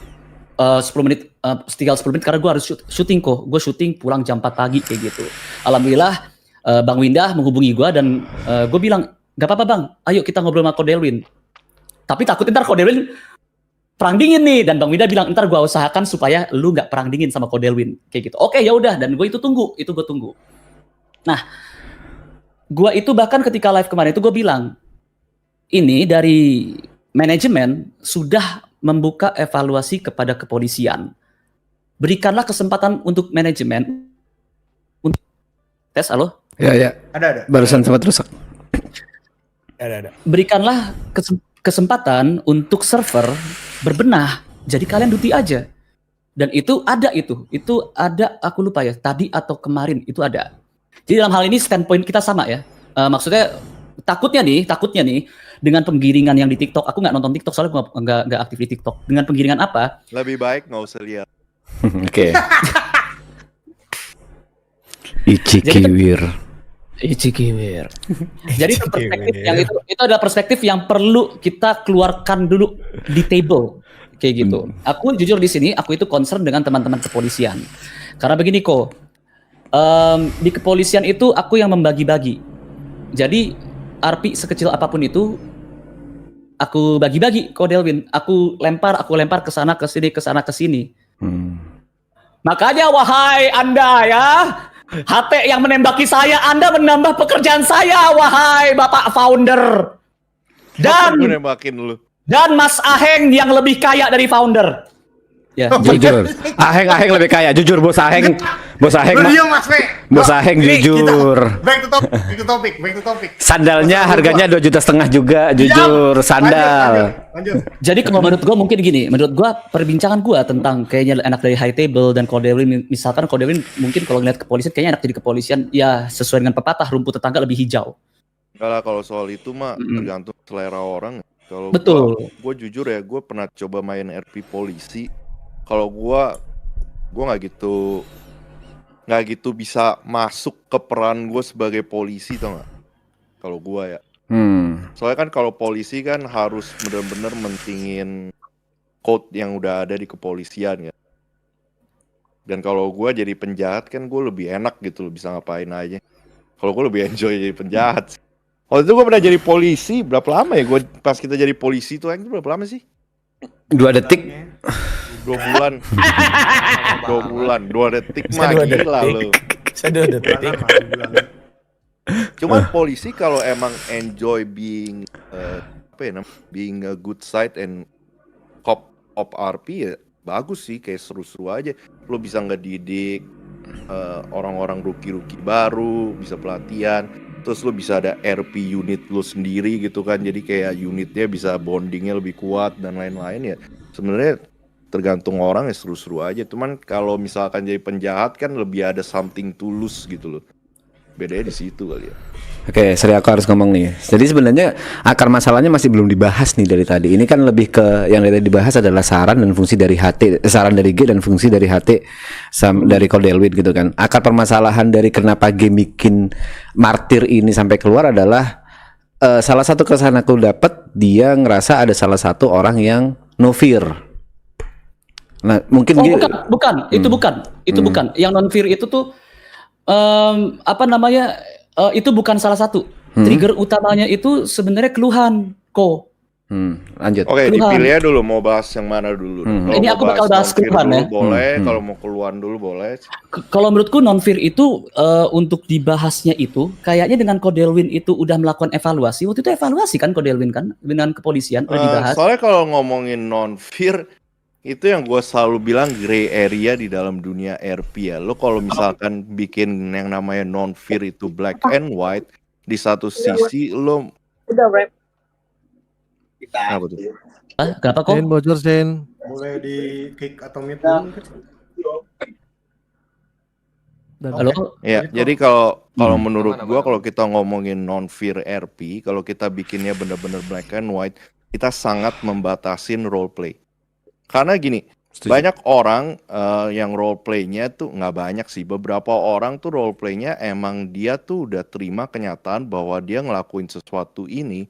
10 menit, tinggal 10 menit karena gue harus syuting kok. Gue syuting pulang jam 4 pagi kayak gitu. Alhamdulillah Bang Windah menghubungi gue dan gue bilang, gak apa-apa Bang, ayo kita ngobrol sama Kodelwin. Tapi takut ntar Kodelwin perang dingin nih. Dan Bang Windah bilang, ntar gue usahakan supaya lu gak perang dingin sama Kodelwin. Kayak gitu. Oke ya udah, dan gue itu tunggu. Itu gue tunggu. Nah, gue itu bahkan ketika live kemarin itu gue bilang, ini dari manajemen sudah membuka evaluasi kepada kepolisian. Berikanlah kesempatan untuk manajemen untuk tes, halo? Ya. Ada. Barusan sempat rusak. Ada. Berikanlah kesempatan untuk server berbenah. Jadi kalian duty aja. Dan itu ada. Aku lupa ya, tadi atau kemarin itu ada. Jadi dalam hal ini standpoint kita sama ya. Maksudnya takutnya nih dengan penggiringan yang di TikTok. Aku nggak nonton TikTok soalnya aku nggak aktif di TikTok. Dengan penggiringan apa? Lebih baik nggak usah lihat. Oke. Ichikiwir. Jadi itu perspektif yang itu adalah perspektif yang perlu kita keluarkan dulu di table kayak gitu. Aku jujur di sini aku itu concern dengan teman-teman kepolisian. Karena begini kok, di kepolisian itu aku yang membagi-bagi. Jadi RP sekecil apapun itu aku bagi-bagi Kodelwin. Aku lempar ke sana ke sini. Makanya wahai Anda ya, HT yang menembaki saya, Anda menambah pekerjaan saya, wahai Bapak Founder. Gue nembakin lu. Dan Mas Aheng yang lebih kaya dari Founder. Ya, Jujur. Aheng lebih kaya. Jujur Bos Aheng. Lu diem Mas Fe. Bos Aheng Ini jujur. kita back to topic. Sandalnya harganya 2,5 juta juga. Jujur, sandal. Lanjut. jadi kalau menurut gue mungkin gini, menurut gue perbincangan gue tentang kayaknya enak dari high table dan Kodelwin, misalkan Kodelwin mungkin kalau ngeliat kepolisian kayaknya enak jadi kepolisian, ya sesuai dengan pepatah rumput tetangga lebih hijau. Enggak lah, kalau soal itu mah tergantung selera orang. Kalau Betul. gue jujur ya, gue pernah coba main RP polisi. Kalau gue nggak gitu bisa masuk ke peran gue sebagai polisi, tau nggak? Kalau gue ya. Soalnya kan kalau polisi kan harus benar-benar mentingin code yang udah ada di kepolisian ya. Dan kalau gue jadi penjahat kan gue lebih enak gitu, bisa ngapain aja. Kalau gue lebih enjoy jadi penjahat. Waktu itu gue pernah jadi polisi, berapa lama ya? Gue pas kita jadi polisi tuh, itu berapa lama sih? 2 detik. 2 bulan. 2 detik mah gila lo. Saya 2 detik. Cuman polisi kalau emang enjoy being being a good side and cop of RP ya bagus sih, kayak seru-seru aja. Lo bisa ngedidik orang-orang rookie baru, bisa pelatihan. Terus lo bisa ada RP unit lo sendiri gitu kan. Jadi kayak unitnya bisa bondingnya lebih kuat dan lain-lain ya. Sebenarnya tergantung orang ya, seru-seru aja. Cuman kalau misalkan jadi penjahat kan lebih ada something to lose gitu loh. Bedanya di situ kali ya. Oke, sorry aku harus ngomong nih. Jadi sebenarnya akar masalahnya masih belum dibahas nih dari tadi. Ini kan lebih ke yang dari dibahas adalah saran dan fungsi dari HT, saran dari G dan fungsi dari HT dari Cole Delwin gitu kan. Akar permasalahan dari kenapa G bikin martir ini sampai keluar adalah salah satu kesan aku dapat dia ngerasa ada salah satu orang yang no fear. Nah, mungkin G, bukan, itu bukan. Yang non fear itu tuh apa namanya? Itu bukan salah satu. Trigger utamanya itu sebenarnya keluhan kok. Lanjut. Oke, Keluhan. dipilih ya dulu mau bahas yang mana dulu. Kalau Ini mau aku bakal bahas non-fear keluhan dulu ya. boleh, kalau mau keluhan dulu boleh. Kalau menurutku non fear itu untuk dibahasnya itu kayaknya dengan Kodelwin itu udah melakukan evaluasi. Waktu itu evaluasi kan Kodelwin kan dengan kepolisian udah dibahas. Soalnya kalau ngomongin non-fear itu yang gue selalu bilang gray area di dalam dunia RP ya. Lo kalau misalkan bikin yang namanya non-fear itu black and white, di satu sisi lo Udah rap. apa tuh? Kenapa kok? Sen bocor Sen. Boleh di kick atau mute dulu mungkin? Halo? Ya, jadi kalau menurut gua kalau kita ngomongin non-fear RP, kalau kita bikinnya bener-bener black and white, kita sangat membatasin role play. Karena gini, banyak orang yang role play-nya tuh nggak banyak sih. Beberapa orang tuh role play-nya emang dia tuh udah terima kenyataan bahwa dia ngelakuin sesuatu ini,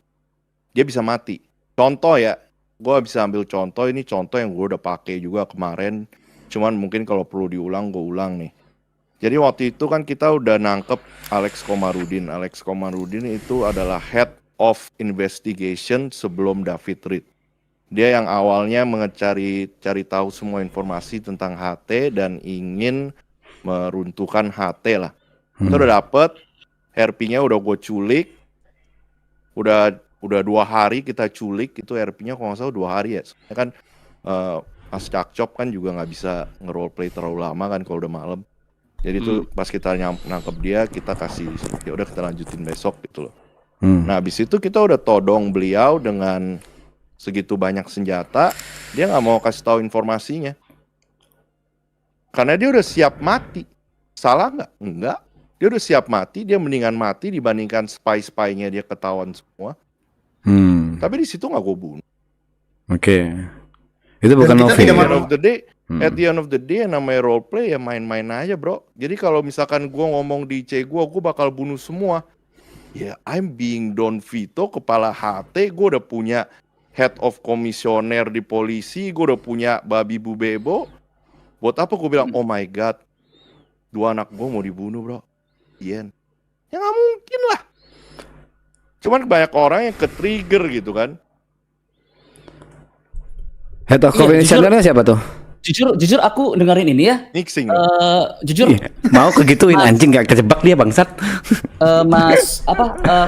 dia bisa mati. Contoh ya, gua bisa ambil contoh, ini contoh yang gue udah pakai juga kemarin. Cuman mungkin kalau perlu diulang, gue ulang nih. Jadi waktu itu kan kita udah nangkep Alex Komarudin. Alex Komarudin itu adalah head of investigation sebelum David Reed. Dia yang awalnya cari tahu semua informasi tentang HT dan ingin meruntuhkan HT lah. Kita udah dapet, RP-nya udah gue culik, udah 2 hari kita culik, itu RP-nya kalau nggak salah 2 hari ya. Soalnya kan Mas Cakcop kan juga nggak bisa nge-roleplay terlalu lama kan kalau udah malam. Jadi tuh pas kita nangkep dia, kita kasih, ya udah kita lanjutin besok gitu loh. Nah habis itu kita udah todong beliau dengan segitu banyak senjata, dia nggak mau kasih tahu informasinya. Karena dia udah siap mati. Salah nggak? Enggak. Dia udah siap mati, dia mendingan mati dibandingkan spy-spy-nya dia ketahuan semua. Tapi di situ nggak gue bunuh. Oke. Itu bukan kita novel. tidak At the end of the day, yang namanya role play ya main-main aja bro. Jadi kalau misalkan gue ngomong di IC gue bakal bunuh semua. Ya I'm being Don Vito, kepala HT, gue udah punya head of komisioner di polisi, gue udah punya babi Bu Bebo. Buat apa gue bilang, oh my god, 2 anak gue mau dibunuh bro. Iya. Ya gak mungkin lah. Cuman banyak orang yang ke-trigger gitu kan. Head of komisionernya siapa tuh? Jujur aku dengerin ini ya. Mixing. Jujur Mau kegituin anjing, gak kejebak dia bangsat. Mas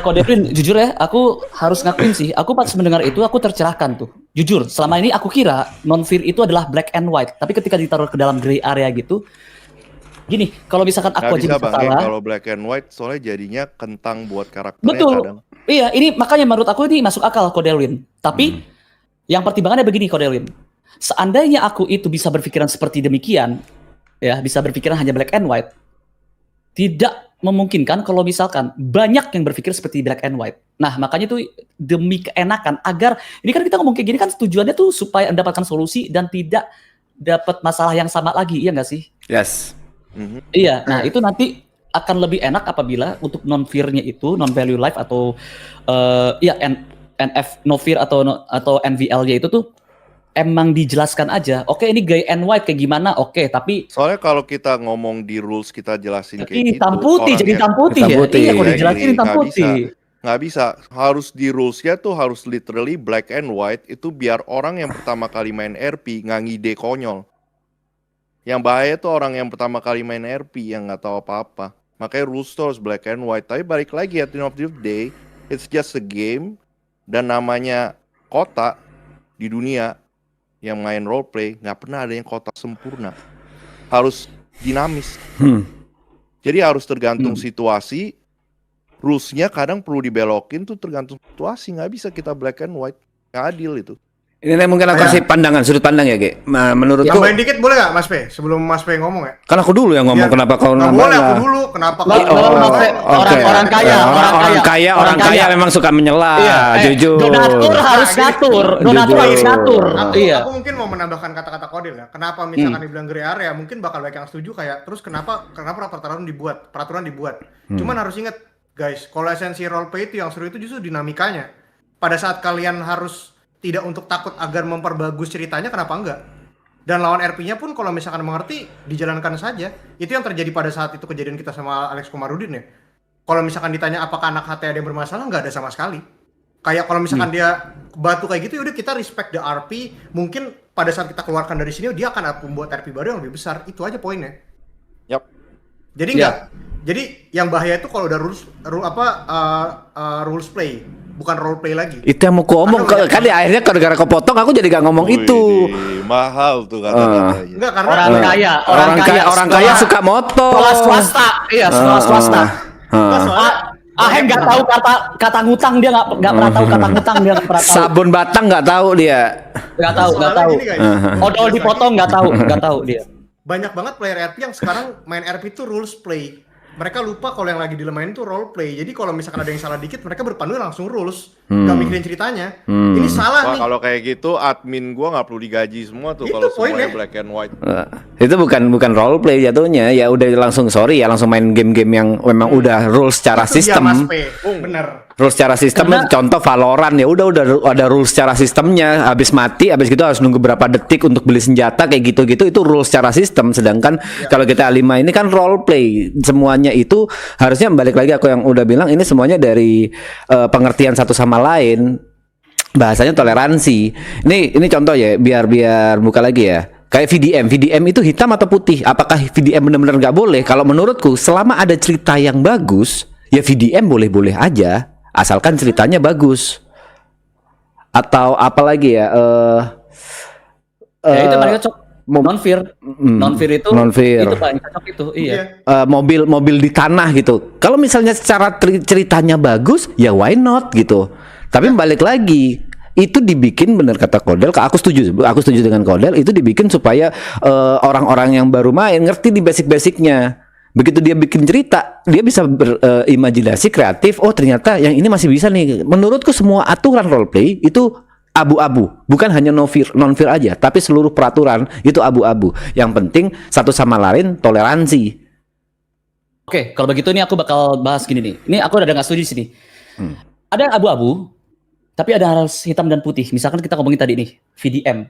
Kodelwin, jujur ya, aku harus ngakuin sih, aku pas mendengar itu aku tercerahkan tuh. Jujur, selama ini aku kira non-fear itu adalah black and white, tapi ketika ditaruh ke dalam gray area gitu, gini, kalau misalkan aku aja bisa salah. Kalau black and white soalnya jadinya kentang buat karakternya. Betul. Kadang. Iya, ini makanya menurut aku ini masuk akal Kodelwin. Tapi yang pertimbangannya begini Kodelwin. Seandainya aku itu bisa berpikiran seperti demikian, ya, bisa berpikiran hanya black and white, tidak memungkinkan kalau misalkan banyak yang berpikir seperti black and white. Nah, makanya itu demi keenakan agar ini kan kita ngomong kayak gini kan tujuannya tuh supaya mendapatkan solusi dan tidak dapat masalah yang sama lagi, iya nggak sih? Yes. Iya, nah itu nanti akan lebih enak apabila untuk non fear-nya itu non value life atau NF no fear atau NVL-nya itu tuh emang dijelaskan aja. Oke, ini gray and white kayak gimana? Oke, tapi soalnya kalau kita ngomong di rules kita jelasin kayak gitu. Hitam putih jadi hitam putih ya. Iya, kalau dijelasin hitam putih. Nggak bisa. Harus di rulesnya tuh harus literally black and white itu biar orang yang pertama kali main RP nggak ngide konyol. Yang bahaya tuh orang yang pertama kali main RP yang nggak tahu apa-apa. Makanya rules tuh harus black and white. Tapi balik lagi at the end of the day, it's just a game dan namanya kota di dunia yang main role play nggak pernah ada yang kota sempurna, harus dinamis. Jadi harus tergantung situasi. Rules-nya kadang perlu dibelokin tuh tergantung situasi, nggak bisa kita black and white, nggak adil itu. Ini mungkin aku kasih pandangan, sudut pandang ya, Ge. Menurutku, Tambahin dikit boleh nggak Mas P? Sebelum Mas P ngomong ya. kan aku dulu yang ngomong, kenapa kau Nggak nambah boleh, lah? aku dulu. Kenapa Nggak, kau? orang kaya, Orang kaya memang suka menyela, jujur. Donatur harus ngatur, donatur harus ngatur. Iya. Aku mungkin mau menambahkan kata-kata Kodil ya. Kenapa misalkan dibilang gray area, mungkin bakal banyak yang setuju kayak terus kenapa peraturan dibuat. Cuman harus ingat guys, kalau esensi role play itu yang seru itu justru dinamikanya. Pada saat kalian harus tidak untuk takut agar memperbagus ceritanya, kenapa enggak? Dan lawan RP-nya pun kalau misalkan mengerti, dijalankan saja. Itu yang terjadi pada saat itu kejadian kita sama Alex Komarudin ya. Kalau misalkan ditanya apakah anak HT ada yang bermasalah, nggak ada sama sekali. Kayak kalau misalkan dia batu kayak gitu, yaudah kita respect the RP. Mungkin pada saat kita keluarkan dari sini, dia akan membuat RP baru yang lebih besar. Itu aja poinnya. Yap. Jadi jadi yang bahaya itu kalau udah rules play, bukan role play lagi. Itu yang mau ku omong, kan di akhirnya gara-gara kau potong aku jadi gak ngomong itu. Mahal tuh kata-katanya. Enggak, karena Orang kaya suka motor. Sekolah swasta, iya sekolah swasta. Ahem nggak tahu kata ngutang, dia nggak pernah tahu kata ngutang, dia nggak pernah tahu. Sabun batang nggak tahu dia. Nggak tahu. gini, guys. Odol dipotong nggak tahu dia. Banyak banget player RP yang sekarang main RP itu rules play. Mereka lupa kalau yang lagi dilemahin itu role play. Jadi kalau misalkan ada yang salah dikit, mereka berpandu langsung rules, nggak mikirin ceritanya. Ini salah nih. Kalau kayak gitu, admin gua nggak perlu digaji semua tuh kalau semuanya black and white. Itu bukan role play jatuhnya, ya udah langsung sorry ya, langsung main game-game yang memang udah rules secara Itu dia, sistem. Mas P. Bener. Rules secara sistem, contoh Valorant ya udah ada rules secara sistemnya. Habis mati, habis gitu harus nunggu berapa detik untuk beli senjata kayak gitu-gitu, itu rules secara sistem. Sedangkan kalau GTA 5 ini kan role play, semuanya itu harusnya balik lagi aku yang udah bilang, ini semuanya dari pengertian satu sama lain. Bahasanya toleransi. Ini contoh ya, biar buka lagi ya. Kayak VDM itu hitam atau putih? Apakah VDM benar-benar nggak boleh? Kalau menurutku, selama ada cerita yang bagus, ya VDM boleh-boleh aja, asalkan ceritanya bagus. Atau apa lagi ya? Ya itu paling cocok. Non-fear itu paling cocok itu. Iya. Mobil di tanah gitu. Kalau misalnya secara ceritanya bagus, ya why not gitu. Tapi balik lagi, itu dibikin, bener kata Kodel, aku setuju dengan Kodel, itu dibikin supaya orang-orang yang baru main ngerti di basic-basicnya. Begitu dia bikin cerita, dia bisa berimajinasi kreatif. Oh ternyata yang ini masih bisa nih. Menurutku semua aturan roleplay itu abu-abu, bukan hanya non-fear aja, tapi seluruh peraturan itu abu-abu. Yang penting satu sama lain toleransi. Oke, kalau begitu ini aku bakal bahas gini nih. Ini aku udah nggak setuju di sini. Ada yang abu-abu, tapi ada harus hitam dan putih. Misalkan kita ngomongin tadi nih, VDM.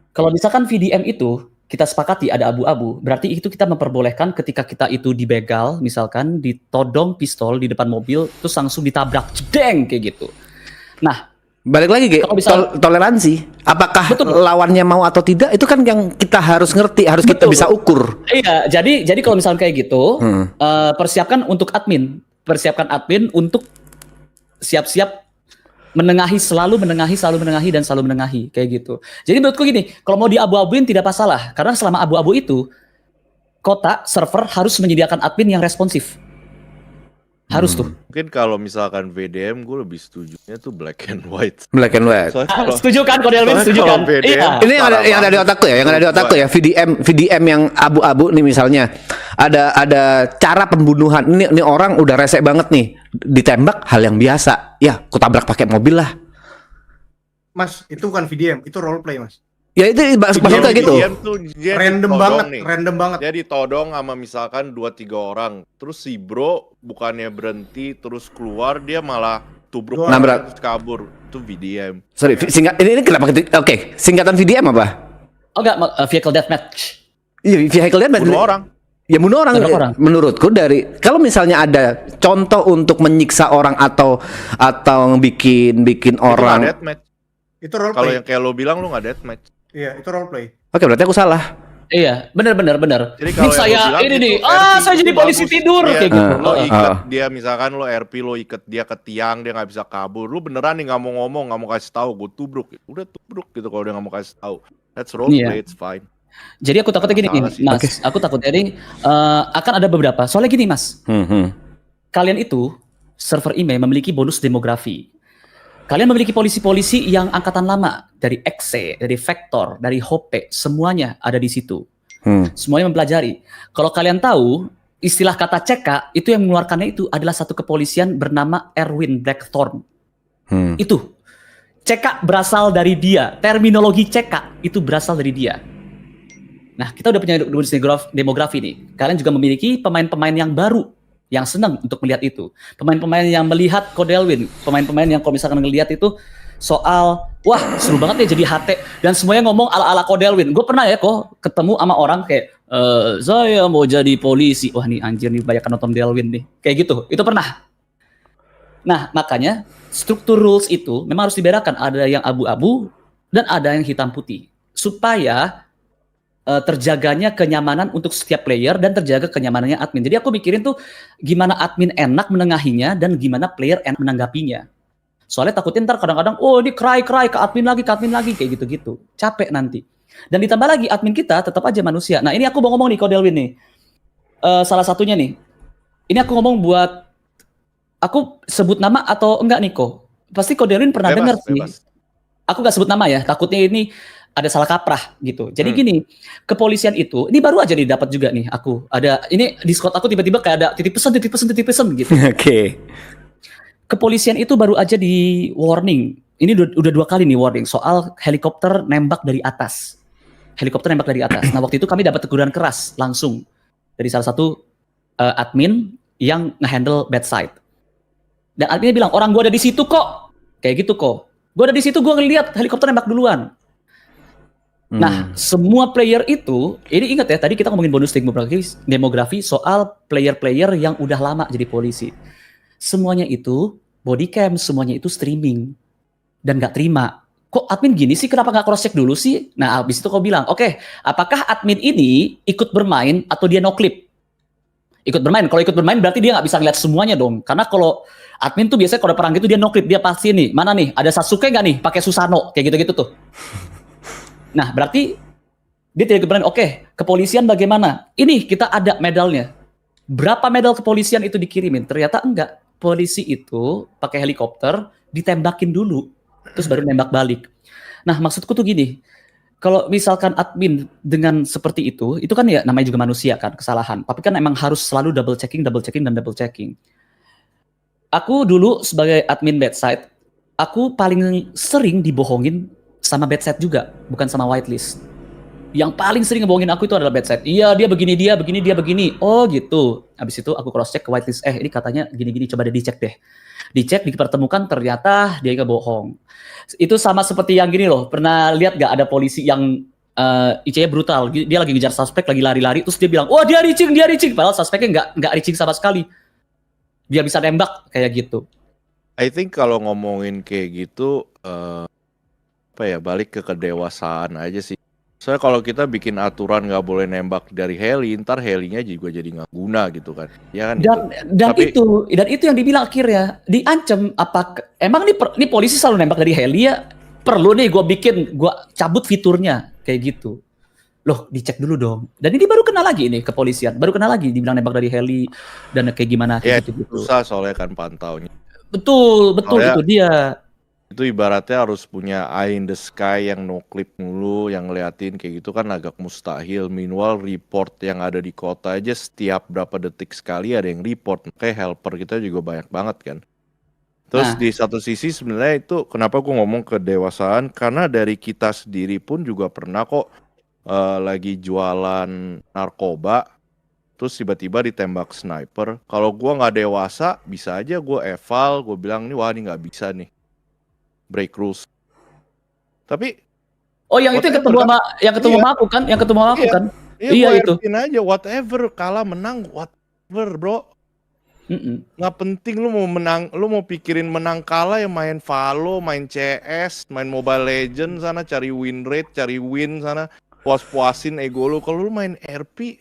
Kalau misalkan VDM itu kita sepakati ada abu-abu, berarti itu kita memperbolehkan ketika kita itu dibegal, misalkan ditodong pistol di depan mobil, terus langsung ditabrak, jedeng kayak gitu. Nah, balik lagi toleransi. Apakah lawannya mau atau tidak, itu kan yang kita harus ngerti, harus kita bisa ukur. Iya, jadi kalau misalkan kayak gitu, persiapkan admin untuk siap-siap selalu menengahi kayak gitu. Jadi menurutku gini, kalau mau diabu-abuin tidak masalah, karena selama abu-abu itu kota server harus menyediakan admin yang responsif. Harus tuh. Mungkin kalau misalkan VDM gue lebih setujunya tuh black and white. Setuju kan Kodelwin? Setuju kan? Iya. Ini yang ada di otakku ya, VDM yang abu-abu nih, misalnya ada cara pembunuhan. Ini orang udah resek banget nih, ditembak hal yang biasa. Ya, ku tabrak pakai mobil lah. Mas, itu bukan VDM, itu role play, Mas. Ya itu maksudnya gitu. Random banget. Dia ditodong sama misalkan 2-3 orang. Terus si bro bukannya berhenti terus keluar, dia malah tubruk terus kabur. Itu VDM. Sorry, ini kenapa? Oke, singkatan VDM apa? Oh enggak, vehicle deathmatch. Iya, vehicle deathmatch. Bunuh orang. Ya bunuh orang. Menurutku kalau misalnya ada contoh untuk menyiksa orang atau bikin orang. Itu deathmatch. Itu role play. Kalau yang kayak lo bilang lo nggak deathmatch. Iya, itu role play. Oke, berarti aku salah. Iya, benar. Jadi kalau saya ini nih, saya jadi polisi tidur kayak gitu. Lo ikat dia, misalkan lo RP, lo ikat dia ke tiang, dia nggak bisa kabur. Lo beneran nih nggak mau ngomong, nggak mau kasih tahu, gue tubruk. Udah tubruk gitu kalau dia nggak mau kasih tahu. That's role play, it's fine. Jadi aku takutnya gini, Mas. Aku takutnya ini akan ada beberapa. Soalnya gini, Mas. Kalian itu server email memiliki bonus demografi. Kalian memiliki polisi-polisi yang angkatan lama, dari XC, dari Vector, dari Hope, semuanya ada di situ. Semuanya mempelajari. Kalau kalian tahu, istilah kata CK, itu yang mengeluarkannya itu adalah satu kepolisian bernama Erwin Blackthorne. Itu. CK berasal dari dia. Terminologi CK itu berasal dari dia. Nah, kita udah punya demografi nih. Kalian juga memiliki pemain-pemain yang baru yang senang untuk melihat itu. Pemain-pemain yang melihat Codelwin, pemain-pemain yang kalau misalkan ngelihat itu soal, wah seru banget ya jadi HT, dan semuanya ngomong ala-ala Codelwin. Gue pernah ya kok ketemu sama orang kayak, saya mau jadi polisi. Wah nih anjir nih banyak nonton Delwin nih. Kayak gitu, itu pernah. Nah makanya struktur rules itu memang harus dibedakan. Ada yang abu-abu dan ada yang hitam putih. Supaya terjaganya kenyamanan untuk setiap player dan terjaga kenyamanannya admin. Jadi aku mikirin tuh gimana admin enak menengahinya dan gimana player enak menanggapinya. Soalnya takutnya ntar kadang-kadang, oh ini cry ke admin lagi, kayak gitu-gitu. Capek nanti. Dan ditambah lagi admin kita tetap aja manusia. Nah ini aku mau ngomong nih Codelwin nih. Salah satunya nih. Ini aku ngomong buat, aku sebut nama atau enggak nih Ko? Pasti Codelwin pernah dengar sih. Aku gak sebut nama ya, takutnya ini ada salah kaprah gitu. Jadi gini, kepolisian itu, ini baru aja didapat juga nih aku. Ada, ini Discord aku tiba-tiba kayak ada titip pesan gitu. Oke. Kepolisian itu baru aja di warning. Ini udah 2 kali nih warning soal helikopter nembak dari atas. Nah waktu itu kami dapat teguran keras langsung dari salah satu admin yang ngehandle bedside. Dan adminnya bilang, orang gua ada di situ kok. Kayak gitu kok. Gua ada di situ, gua ngeliat helikopter nembak duluan. Nah, semua player itu, ini ingat ya, tadi kita ngomongin bonus demografi soal player-player yang udah lama jadi polisi. Semuanya itu body cam, semuanya itu streaming. Dan gak terima. Kok admin gini sih, kenapa gak cross check dulu sih? Nah, abis itu kau bilang, oke, apakah admin ini ikut bermain atau dia no clip? Ikut bermain, kalau ikut bermain berarti dia gak bisa ngeliat semuanya dong. Karena kalau admin tuh biasanya kalau ada perang gitu dia no clip, dia pasti nih, mana nih, ada Sasuke gak nih, pakai Susanoo, kayak gitu-gitu tuh. Nah, berarti dia tidak berani. Oke, kepolisian bagaimana? Ini kita ada medalnya. Berapa medal kepolisian itu dikirimin? Ternyata enggak. Polisi itu pakai helikopter, ditembakin dulu, terus baru nembak balik. Nah, maksudku tuh gini. Kalau misalkan admin dengan seperti itu kan ya namanya juga manusia kan, kesalahan. Tapi kan emang harus selalu double checking. Aku dulu sebagai admin bedside, aku paling sering dibohongin sama bedside juga, bukan sama whitelist. Yang paling sering ngebohongin aku itu adalah bedside. Iya, dia begini. Oh gitu. Habis itu aku cross check ke whitelist. Ini katanya gini-gini, coba dicek deh. Dicek, dipertemukan ternyata dia bohong. Itu sama seperti yang gini loh. Pernah lihat gak ada polisi yang IC-nya brutal. Dia lagi ngejar suspek, lagi lari-lari, terus dia bilang, "Oh, dia reaching." Padahal suspeknya nggak reaching sama sekali. Dia bisa nembak kayak gitu. I think kalau ngomongin kayak gitu balik ke kedewasaan aja sih. Soalnya kalau kita bikin aturan nggak boleh nembak dari heli, ntar helinya juga jadi nggak guna gitu kan. Ya kan. Dan itu yang dibilang akhirnya diancam, emang nih polisi selalu nembak dari heli ya? Perlu nih gue cabut fiturnya kayak gitu. Loh, dicek dulu dong. Dan ini baru kena lagi nih kepolisian, baru kena lagi dibilang nembak dari heli dan kayak gimana kayak gitu. Susah soalnya kan pantaunya. Betul soalnya, itu dia. Itu ibaratnya harus punya eye in the sky yang no clip mulu, yang ngeliatin kayak gitu kan agak mustahil. Meanwhile report yang ada di kota aja setiap berapa detik sekali ada yang report. Kayak helper kita juga banyak banget kan. Terus di satu sisi sebenarnya itu kenapa gue ngomong kedewasaan, karena dari kita sendiri pun juga pernah kok lagi jualan narkoba, terus tiba-tiba ditembak sniper. Kalau gue nggak dewasa, bisa aja gue eval, gue bilang nih wah ini nggak bisa nih, break rules. Tapi yang itu yang ketemu sama aku kan, Iya itu. Aja whatever, kalah menang whatever bro. Nggak penting lu mau menang, lu mau pikirin menang kalah ya main Valo, main CS, main Mobile Legends sana, cari win rate, cari win sana, puas-puasin ego lu. Kalau lu main RP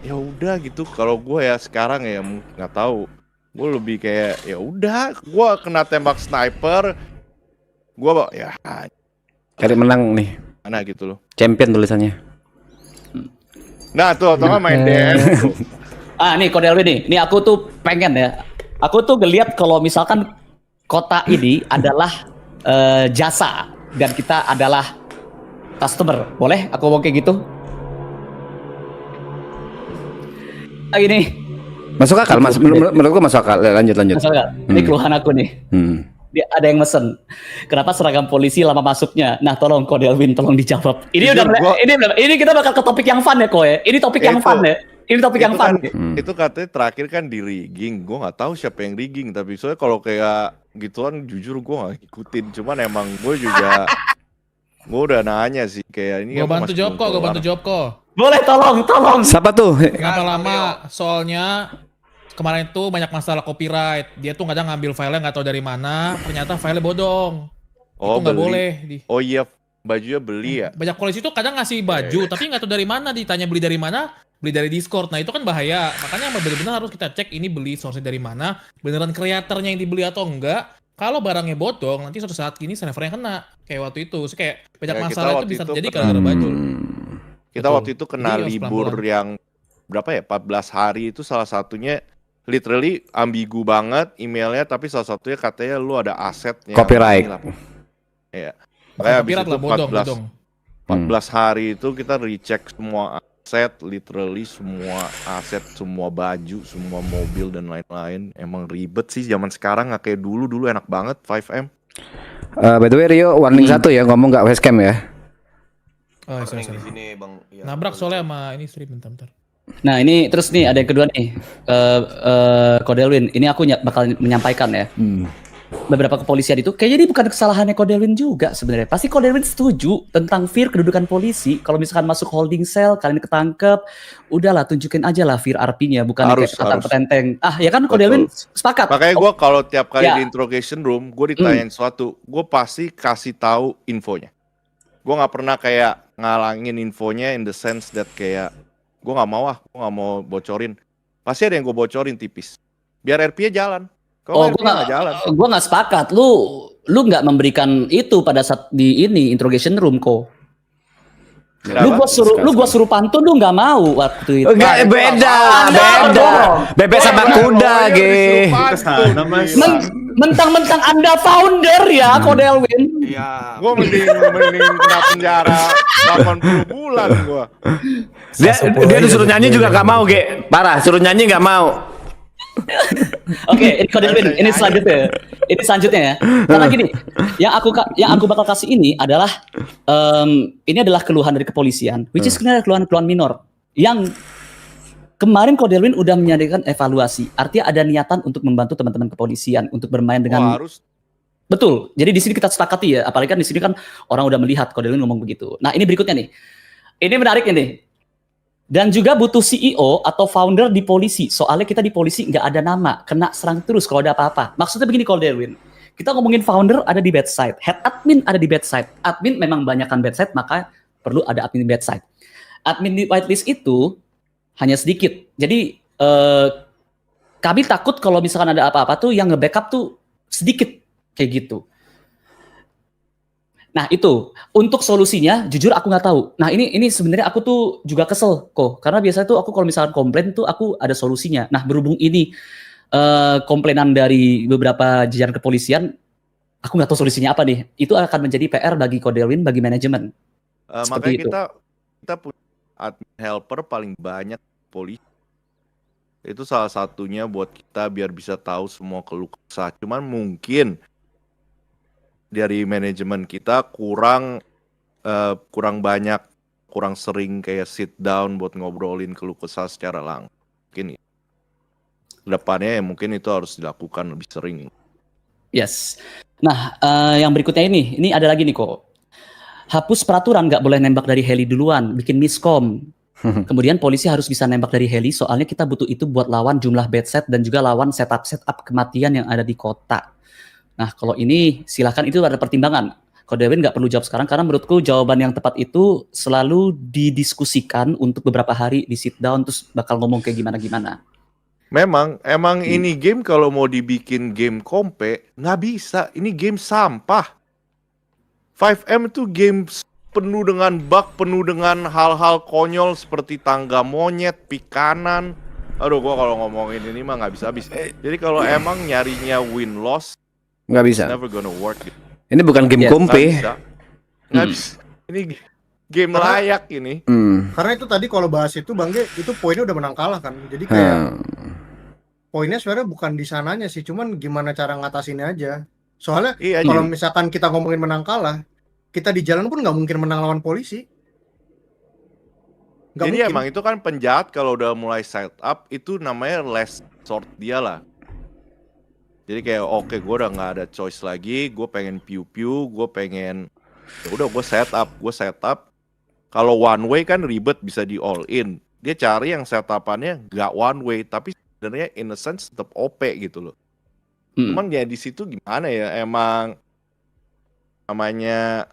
ya udah gitu. Kalau gue ya sekarang ya nggak tahu, gue lebih kayak ya udah, gue kena tembak sniper, gue ya cari menang nih, mana gitu loh, champion tulisannya. Nah tuh atau main DS tuh. Nih Codelwin nih aku tuh pengen ya, aku tuh ngeliat kalau misalkan kota ini adalah jasa dan kita adalah customer. Boleh aku ngomong kayak gitu? Ini Masuk akal, Mas. Menurutku masuk akal. Lanjut. masalah. Ini keluhan aku nih. Dia ada yang mesen. Kenapa seragam polisi lama masuknya? Nah, tolong Ko Delwin tolong dijawab. Ini Jujur, ini kita bakal ke topik yang fun ya, Ko ya. Ini topik yang fun ya. Ini topik yang fun. Itu katanya terakhir kan di rigging. Gue nggak tahu siapa yang rigging, tapi soalnya kalau kayak gituan jujur gue nggak ngikutin. Cuman emang gue juga gue udah nanya sih kayak ini. Gue bantu jawab kok. Boleh tolong. Siapa tuh? Kenapa lama? Soalnya kemarin tuh banyak masalah copyright. Dia tuh kadang ngambil filenya nggak tahu dari mana. Ternyata filenya bodong. Oh, Itu nggak beli. boleh. Oh iya, bajunya beli ya. Banyak polisi tuh kadang ngasih baju, tapi nggak tahu dari mana. Ditanya beli dari mana? Beli dari Discord. Nah itu kan bahaya. Makanya benar-benar harus kita cek ini beli source dari mana. Beneran kreatornya yang dibeli atau enggak. Kalau barangnya bodong, nanti suatu saat gini servernya kena. Kayak waktu itu. Kayak banyak Ya, kita masalah itu waktu bisa itu terjadi gara-gara baju. Kita Betul. waktu itu kena Jadi harus libur pelan-pelan. yang berapa ya? 14 hari itu salah satunya literally ambigu banget emailnya, tapi salah satunya katanya lu ada asetnya. Copyright. Iya. Bukan Kayak habis copyright itu lah, bodong. 14 hari itu kita recheck semua aset, literally semua aset, semua baju, semua mobil dan lain-lain. Emang ribet sih zaman sekarang, nggak kayak dulu enak banget 5M. By the way, Rio, warning satu ya, ngomong nggak facecam ya. Oh, sorry. Nabrak soalnya sama ini stream bentar. Nah, ini terus nih ada yang kedua nih. Ko Delwin, ini aku bakal menyampaikan ya. Beberapa kepolisian itu kayaknya ini bukan kesalahannya Ko Delwin juga sebenarnya. Pasti Ko Delwin setuju tentang fear kedudukan polisi. Kalau misalkan masuk holding cell, kalian ketangkep, udahlah tunjukin aja lah fear RP-nya, bukan Harus. kayak petenteng. Ah, ya kan Ko Betul. Delwin sepakat. Makanya gue kalau tiap kali Ya. di interrogation room, gue ditanyain sesuatu, gue pasti kasih tahu infonya. Gue nggak pernah kayak ngalangin infonya in the sense that kayak gue nggak mau bocorin. Pasti ada yang gue bocorin tipis. Biar RP-nya jalan. Kalau RP nggak jalan. Gue nggak sepakat. Lu nggak memberikan itu pada saat di ini interrogation room kok. Lu gua suruh pantun lu nggak mau waktu itu. Enggak, beda. Bebek sama kuda, ge. Mentang-mentang Anda founder ya, Ko Delwin. Gue mending kena penjara 80 bulan gue. Dia disuruh nyanyi juga nggak mau, ge. Parah, suruh nyanyi nggak mau. Oke, ini Ko Delwin, ini selanjutnya. Ini selanjutnya ya. Karena gini, yang aku bakal kasih ini adalah ini adalah keluhan dari kepolisian, which is sebenarnya keluhan minor yang kemarin Ko Delwin udah menyediakan evaluasi. Artinya ada niatan untuk membantu teman-teman kepolisian untuk bermain dengan Harus. betul. Jadi di sini kita sepakati ya, apalagi kan di sini kan orang udah melihat Ko Delwin ngomong begitu. Nah, ini berikutnya nih. Ini menarik ini. Dan juga butuh CEO atau founder di polisi. Soalnya kita di polisi nggak ada nama, kena serang terus kalau ada apa-apa. Maksudnya begini Ko Delwin. Kita ngomongin founder ada di bedside, head admin ada di bedside. Admin memang banyakkan bedside, maka perlu ada admin di bedside. Admin di whitelist itu hanya sedikit. Jadi kami takut kalau misalkan ada apa-apa tuh yang nge-backup tuh sedikit kayak gitu. Nah itu untuk solusinya jujur aku nggak tahu. Nah ini sebenarnya aku tuh juga kesel kok karena biasanya tuh aku kalau misalkan komplain tuh aku ada solusinya. Nah berhubung ini komplainan dari beberapa jajaran kepolisian, aku nggak tahu solusinya apa nih. Itu akan menjadi PR bagi Ko Delwin, bagi manajemen. Makanya itu. kita punya admin helper paling banyak polisi. Itu salah satunya buat kita biar bisa tahu semua keluh kesah. Cuman mungkin dari manajemen kita kurang banyak, kurang sering kayak sit down buat ngobrolin keluh kesah secara langsung. Mungkin kedepannya ya mungkin itu harus dilakukan lebih sering. Yes. Nah yang berikutnya ini ada lagi nih kok. Hapus peraturan nggak boleh nembak dari heli duluan, bikin miskom. Kemudian polisi harus bisa nembak dari heli, soalnya kita butuh itu buat lawan jumlah bedset dan juga lawan setup kematian yang ada di kota. Nah kalau ini silahkan itu ada pertimbangan. Ko Delwin nggak perlu jawab sekarang karena menurutku jawaban yang tepat itu selalu didiskusikan untuk beberapa hari di sit down terus bakal ngomong kayak gimana. Emang ini game kalau mau dibikin game kompe nggak bisa. Ini game sampah. 5M itu game penuh dengan bug, penuh dengan hal-hal konyol seperti tangga monyet, pikanan. Aduh, gua kalau ngomongin ini mah nggak bisa habis. Jadi kalau emang nyarinya win loss, Nggak bisa. Never gonna work. Ini bukan game Yes. kompe. Nggak bisa. Ini game layak ini. Karena itu tadi kalau bahas itu Bang Ge, itu poinnya udah menang kalah kan. Jadi kayak poinnya sebenarnya bukan di sananya sih, cuman gimana cara ngatasinnya aja. Soalnya Iya, kalau jadi- misalkan kita ngomongin menang kalah, kita di jalan pun nggak mungkin menang lawan polisi. Nggak Jadi mungkin. emang itu kan penjahat kalau udah mulai set up itu namanya last sort dia lah. Jadi kayak oke, gue udah nggak ada choice lagi, gue pengen piu-piu, gue pengen ya udah gue set up. Kalau one way kan ribet bisa di all in. Dia cari yang setupannya nggak one way tapi sebenarnya in a sense tetap OP gitu loh. Cuman ya di situ gimana ya, emang namanya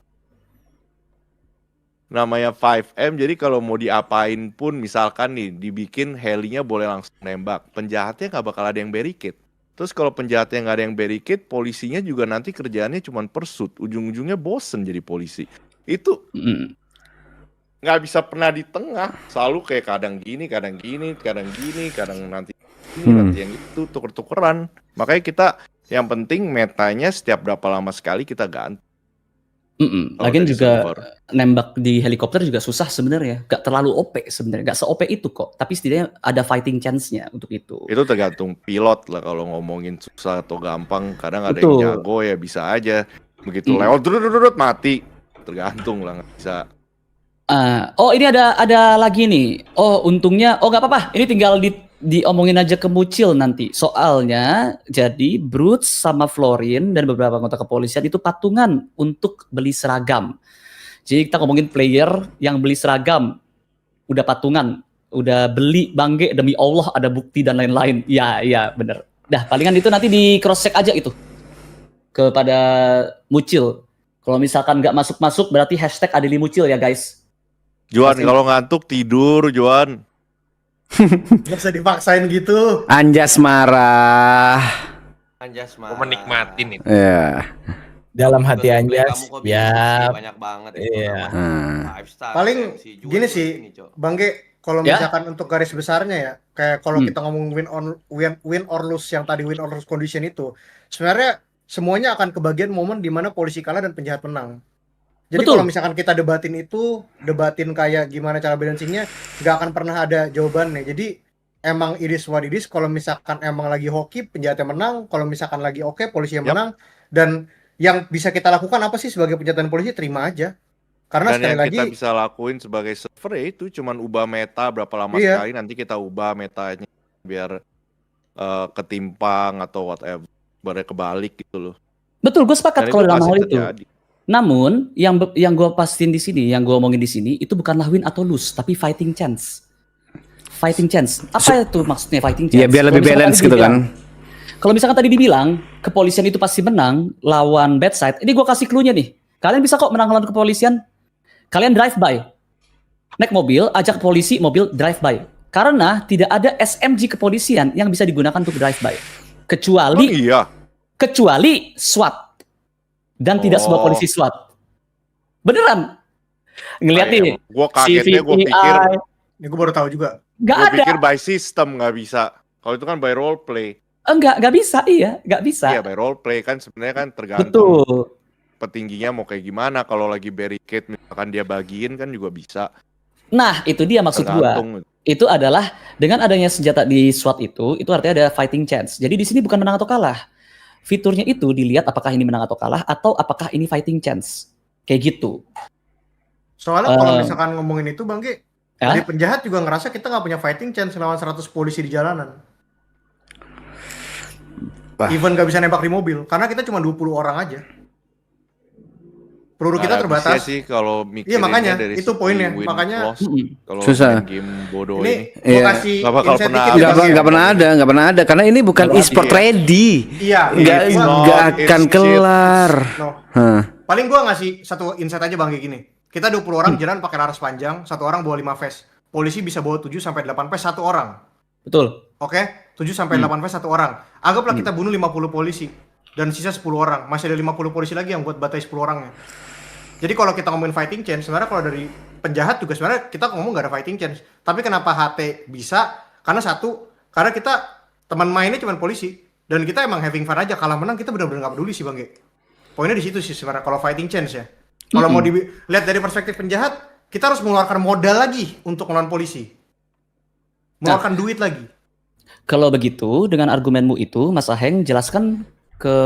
5M, jadi kalau mau diapain pun misalkan nih dibikin helinya boleh langsung nembak, penjahatnya nggak bakal ada yang barricade. Terus kalau penjahatnya nggak ada yang barricade, polisinya juga nanti kerjaannya cuma pursuit, ujung-ujungnya bosen jadi polisi. Itu nggak bisa pernah di tengah, selalu kayak kadang gini, kadang nanti ini, nanti yang itu, tuker-tukeran. Makanya kita yang penting metanya setiap berapa lama sekali kita ganti. Lagian dari juga server. nembak di helikopter juga susah sebenarnya, gak terlalu OP sebenarnya, gak se-OP itu kok. Tapi setidaknya ada fighting chance-nya untuk itu. Itu tergantung pilot lah kalau ngomongin susah atau gampang. Kadang ada yang Betul. jago ya bisa aja. Begitu lewat drut mati. Tergantung lah, nggak bisa. Oh ini ada lagi nih. Oh untungnya, oh nggak apa-apa. Ini tinggal diomongin aja ke Mucil nanti. Soalnya jadi Brutes sama Florin dan beberapa anggota kepolisian itu patungan untuk beli seragam. Jadi kita ngomongin player yang beli seragam, udah patungan, udah beli Bangge demi Allah ada bukti dan lain-lain. Ya bener. Dah palingan itu nanti di cross check aja itu kepada Mucil. Kalau misalkan nggak masuk berarti hashtag Adili Mucil ya guys. Juan, kalau ngantuk tidur, Juan. Nggak usah dipaksain gitu. Anjas marah. Anjas Gua menikmatin itu. Ya. Dalam hati Anjas. Ya. banyak banget Iya. Paling gini sih, Bang Ge, kalau Ya. misalkan untuk garis besarnya ya, kayak kalau kita ngomong win or lose yang tadi win or lose condition itu, sebenarnya semuanya akan kebagian momen di mana polisi kalah dan penjahat menang. Jadi Betul. kalau misalkan kita debatin kayak gimana cara balancingnya, nggak akan pernah ada jawabannya. Jadi emang it is what it is. Kalau misalkan emang lagi hoki, penjahatnya menang. Kalau misalkan lagi oke, polisi yang menang. Dan yang bisa kita lakukan apa sih sebagai penjahat dan polisi? Terima aja. Karena Dan sekali yang lagi, kita bisa lakuin sebagai server ya itu cuman ubah meta berapa lama Iya. sekali, nanti kita ubah metanya biar ketimpang atau whatever, biar kebalik gitu loh. Betul, gue sepakat Dan kalau itu dalam pasti hal itu. terjadi. Namun yang gue pastiin di sini, yang gue omongin di sini itu bukanlah win atau lose, tapi fighting chance. Fighting chance. Apa itu maksudnya fighting chance? Ya biar lebih Kalau misalkan balance tadi gitu kan. Kalau misalkan tadi dibilang kepolisian itu pasti menang lawan bad side, ini gue kasih clue-nya nih. Kalian bisa kok menang lawan kepolisian. Kalian drive by, naik mobil, ajak polisi, mobil drive by. Karena tidak ada SMG kepolisian yang bisa digunakan untuk drive by, Emang iya. kecuali SWAT. Dan tidak semua Oh. polisi SWAT. Beneran. Ngeliat nih, Gue kagetnya gue pikir ini gue baru tahu juga. nggak gue ada. pikir by system nggak bisa. Kalau itu kan by role play. Nggak bisa, iya, nggak bisa. Iya, by role play kan sebenarnya kan tergantung Betul. petingginya mau kayak gimana. Kalau lagi barricade misalkan dia bagiin kan juga bisa. Nah, itu dia maksud gua. Tergantung. Itu adalah dengan adanya senjata di SWAT itu artinya ada fighting chance. Jadi di sini bukan menang atau kalah. Fiturnya itu dilihat apakah ini menang atau kalah atau apakah ini fighting chance. Kayak gitu. Soalnya kalau misalkan ngomongin itu Bang Ge, Ya? dari penjahat juga ngerasa kita nggak punya fighting chance lawan 100 polisi di jalanan. Wah. Even nggak bisa nembak di mobil, karena kita cuma 20 orang aja. Peluru kita Nggak terbatas. bisa sih kalau Iya, makanya, itu poinnya. Makanya- kalau Susah. main game bodoh Ini ini. gue Iya. kasih Nggak bakal insight pernah dikit ada. ya, Nggak Bang Ge. pernah ada karena ini bukan Nggak, e-sport iya. ready. Iya, Nggak iya. Gua- nggak It's akan cheat. kelar. No. Hah. Paling gua ngasih satu insight aja Bang Ge gini. Kita 20 orang jalan pakai laras panjang, satu orang bawa 5 vest. Polisi bisa bawa 7 sampai 8 vest satu orang. Betul. Oke, 7 sampai 8 vest satu orang. Anggaplah kita bunuh 50 polisi dan sisa 10 orang. Masih ada 50 polisi lagi yang buat batai 10 orangnya. Jadi kalau kita ngomongin fighting chance, sebenarnya kalau dari penjahat juga sebenarnya kita ngomong nggak ada fighting chance. Tapi kenapa HT bisa? Karena kita teman mainnya cuma polisi. Dan kita emang having fun aja, kalah menang kita benar-benar nggak peduli sih Bang Ge. Poinnya di situ sih sebenarnya kalau fighting chance ya. Kalau mau dilihat dari perspektif penjahat, kita harus mengeluarkan modal lagi untuk melawan polisi. Mengeluarkan duit lagi. Kalau begitu, dengan argumenmu itu, Mas Aheng jelaskan ke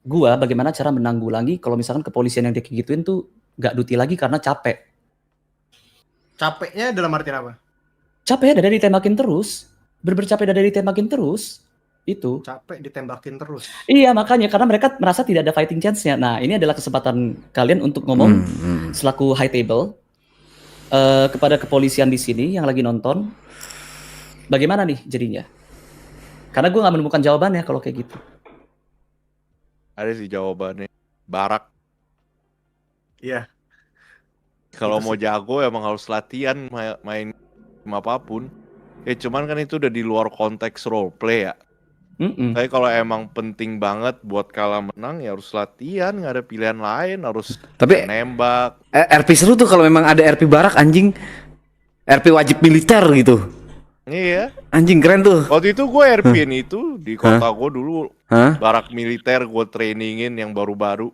gua bagaimana cara menanggulangi kalau misalkan kepolisian yang dia kayak gituin tuh nggak duty lagi karena capek. Capeknya dalam artian apa? Capek dari ditembakin terus, capek dari ditembakin terus, itu. Capek ditembakin terus. Iya makanya karena mereka merasa tidak ada fighting chance-nya. Nah ini adalah kesempatan kalian untuk ngomong selaku high table kepada kepolisian di sini yang lagi nonton, bagaimana nih jadinya? Karena gue nggak menemukan jawabannya kalau kayak gitu. Ada sih jawabannya. Barak. Iya. Kalau mau jago emang harus latihan main game apapun. Cuman kan itu udah di luar konteks role play ya. Tapi kalau emang penting banget buat kalah menang ya harus latihan, nggak ada pilihan lain, harus nembak. RP seru tuh kalau memang ada RP barak anjing. RP wajib militer gitu. Iya. Anjing keren tuh. Waktu itu gue RP-in itu di kota gue dulu. Barak militer gue trainingin yang baru-baru.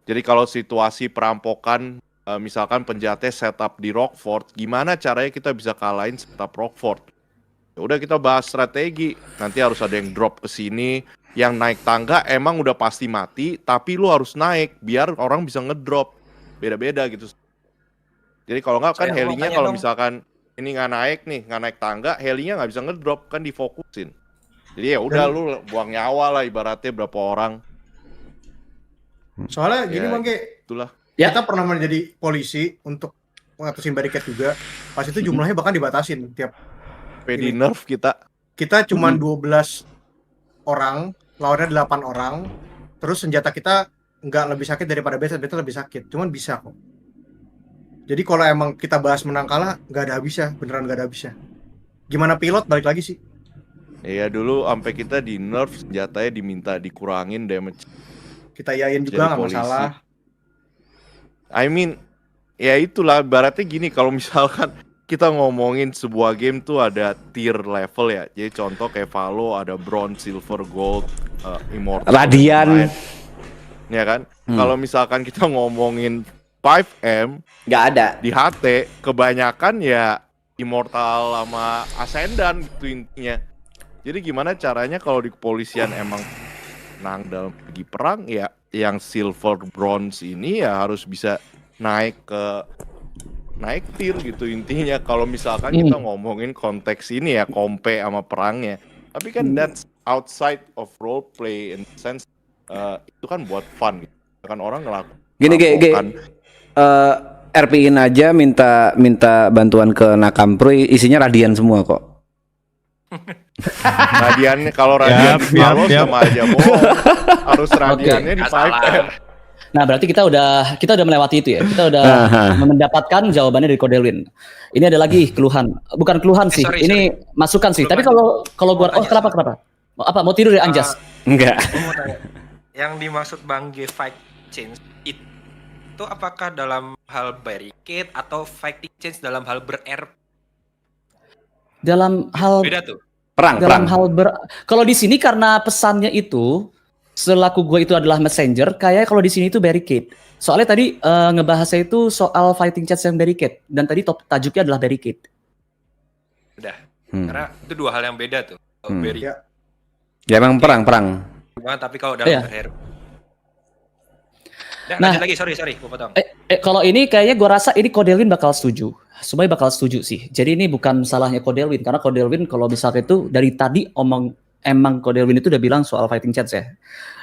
Jadi kalau situasi perampokan, misalkan penjahatnya setup di Rockford, gimana caranya kita bisa kalahin setup Rockford? Ya udah kita bahas strategi. Nanti harus ada yang drop ke sini, yang naik tangga emang udah pasti mati, tapi lu harus naik biar orang bisa ngedrop. Beda-beda gitu. Jadi kalau nggak kan helinya kalau misalkan ini nggak naik tangga, helinya nggak bisa ngedrop, kan difokusin. Jadi ya udah lu buang nyawa lah ibaratnya berapa orang. Soalnya gini Bang Ge, Itulah. kita pernah menjadi polisi untuk ngatasin barricade juga. Pas itu jumlahnya bahkan dibatasin tiap. Di nerf kita cuma 12 orang, lawannya 8 orang. Terus senjata kita nggak lebih sakit daripada beta lebih sakit, cuman bisa kok. Jadi kalau emang kita bahas menang kalah, nggak ada habisnya, beneran nggak ada habisnya. Gimana pilot balik lagi sih? Iya dulu sampai kita di nerf senjatanya diminta dikurangin damage. Kita yain juga nggak masalah. I mean, ya itulah baratnya gini kalau misalkan kita ngomongin sebuah game tuh ada tier level ya. Jadi contoh kayak Valo ada bronze, silver, gold, immortal, Radian. Ya kan? Kalau misalkan kita ngomongin 5M Nggak ada. di HT kebanyakan ya Immortal sama Ascendant gitu intinya. Jadi gimana caranya kalau di kepolisian emang menang dalam segi perang ya yang silver bronze ini ya harus bisa naik tier gitu intinya. Kalau misalkan kita ngomongin konteks ini ya kompe sama perangnya. Tapi kan that's outside of role play in the sense itu kan buat fun gitu. Kan orang ngelakuin Gini RP-in aja minta bantuan ke Nakamprui, isinya radian semua kok. Radiannya kalau radian di Valo sama aja bohong. Harus radiannya di 5M. Nah berarti kita udah melewati itu ya. Kita udah mendapatkan jawabannya dari Kodelwin. Ini ada lagi keluhan, bukan keluhan sih. Ini masukan sih. Tapi kalau gua kenapa? Apa mau tidur ya Anjas? Enggak. Gua mau tanya. Yang dimaksud Bang G fight change itu apakah dalam hal barricade atau fighting change dalam hal Dalam hal beda tuh. Perang. Kalau di sini karena pesannya itu selaku gue itu adalah messenger, kayak kalau di sini itu barricade. Soalnya tadi ngebahasnya itu soal fighting chance yang barricade dan tadi tajuknya adalah barricade. Udah. Karena itu dua hal yang beda tuh. Barricade. Ya emang perang. Tapi kalau dalam hero. Lanjut lagi, sorry, gue potong. Kalau ini kayaknya gue rasa ini Kodelwin bakal setuju. Semuanya bakal setuju sih. Jadi ini bukan salahnya Kodelwin, karena Kodelwin kalau misalnya itu dari tadi emang Kodelwin itu udah bilang soal fighting chance ya.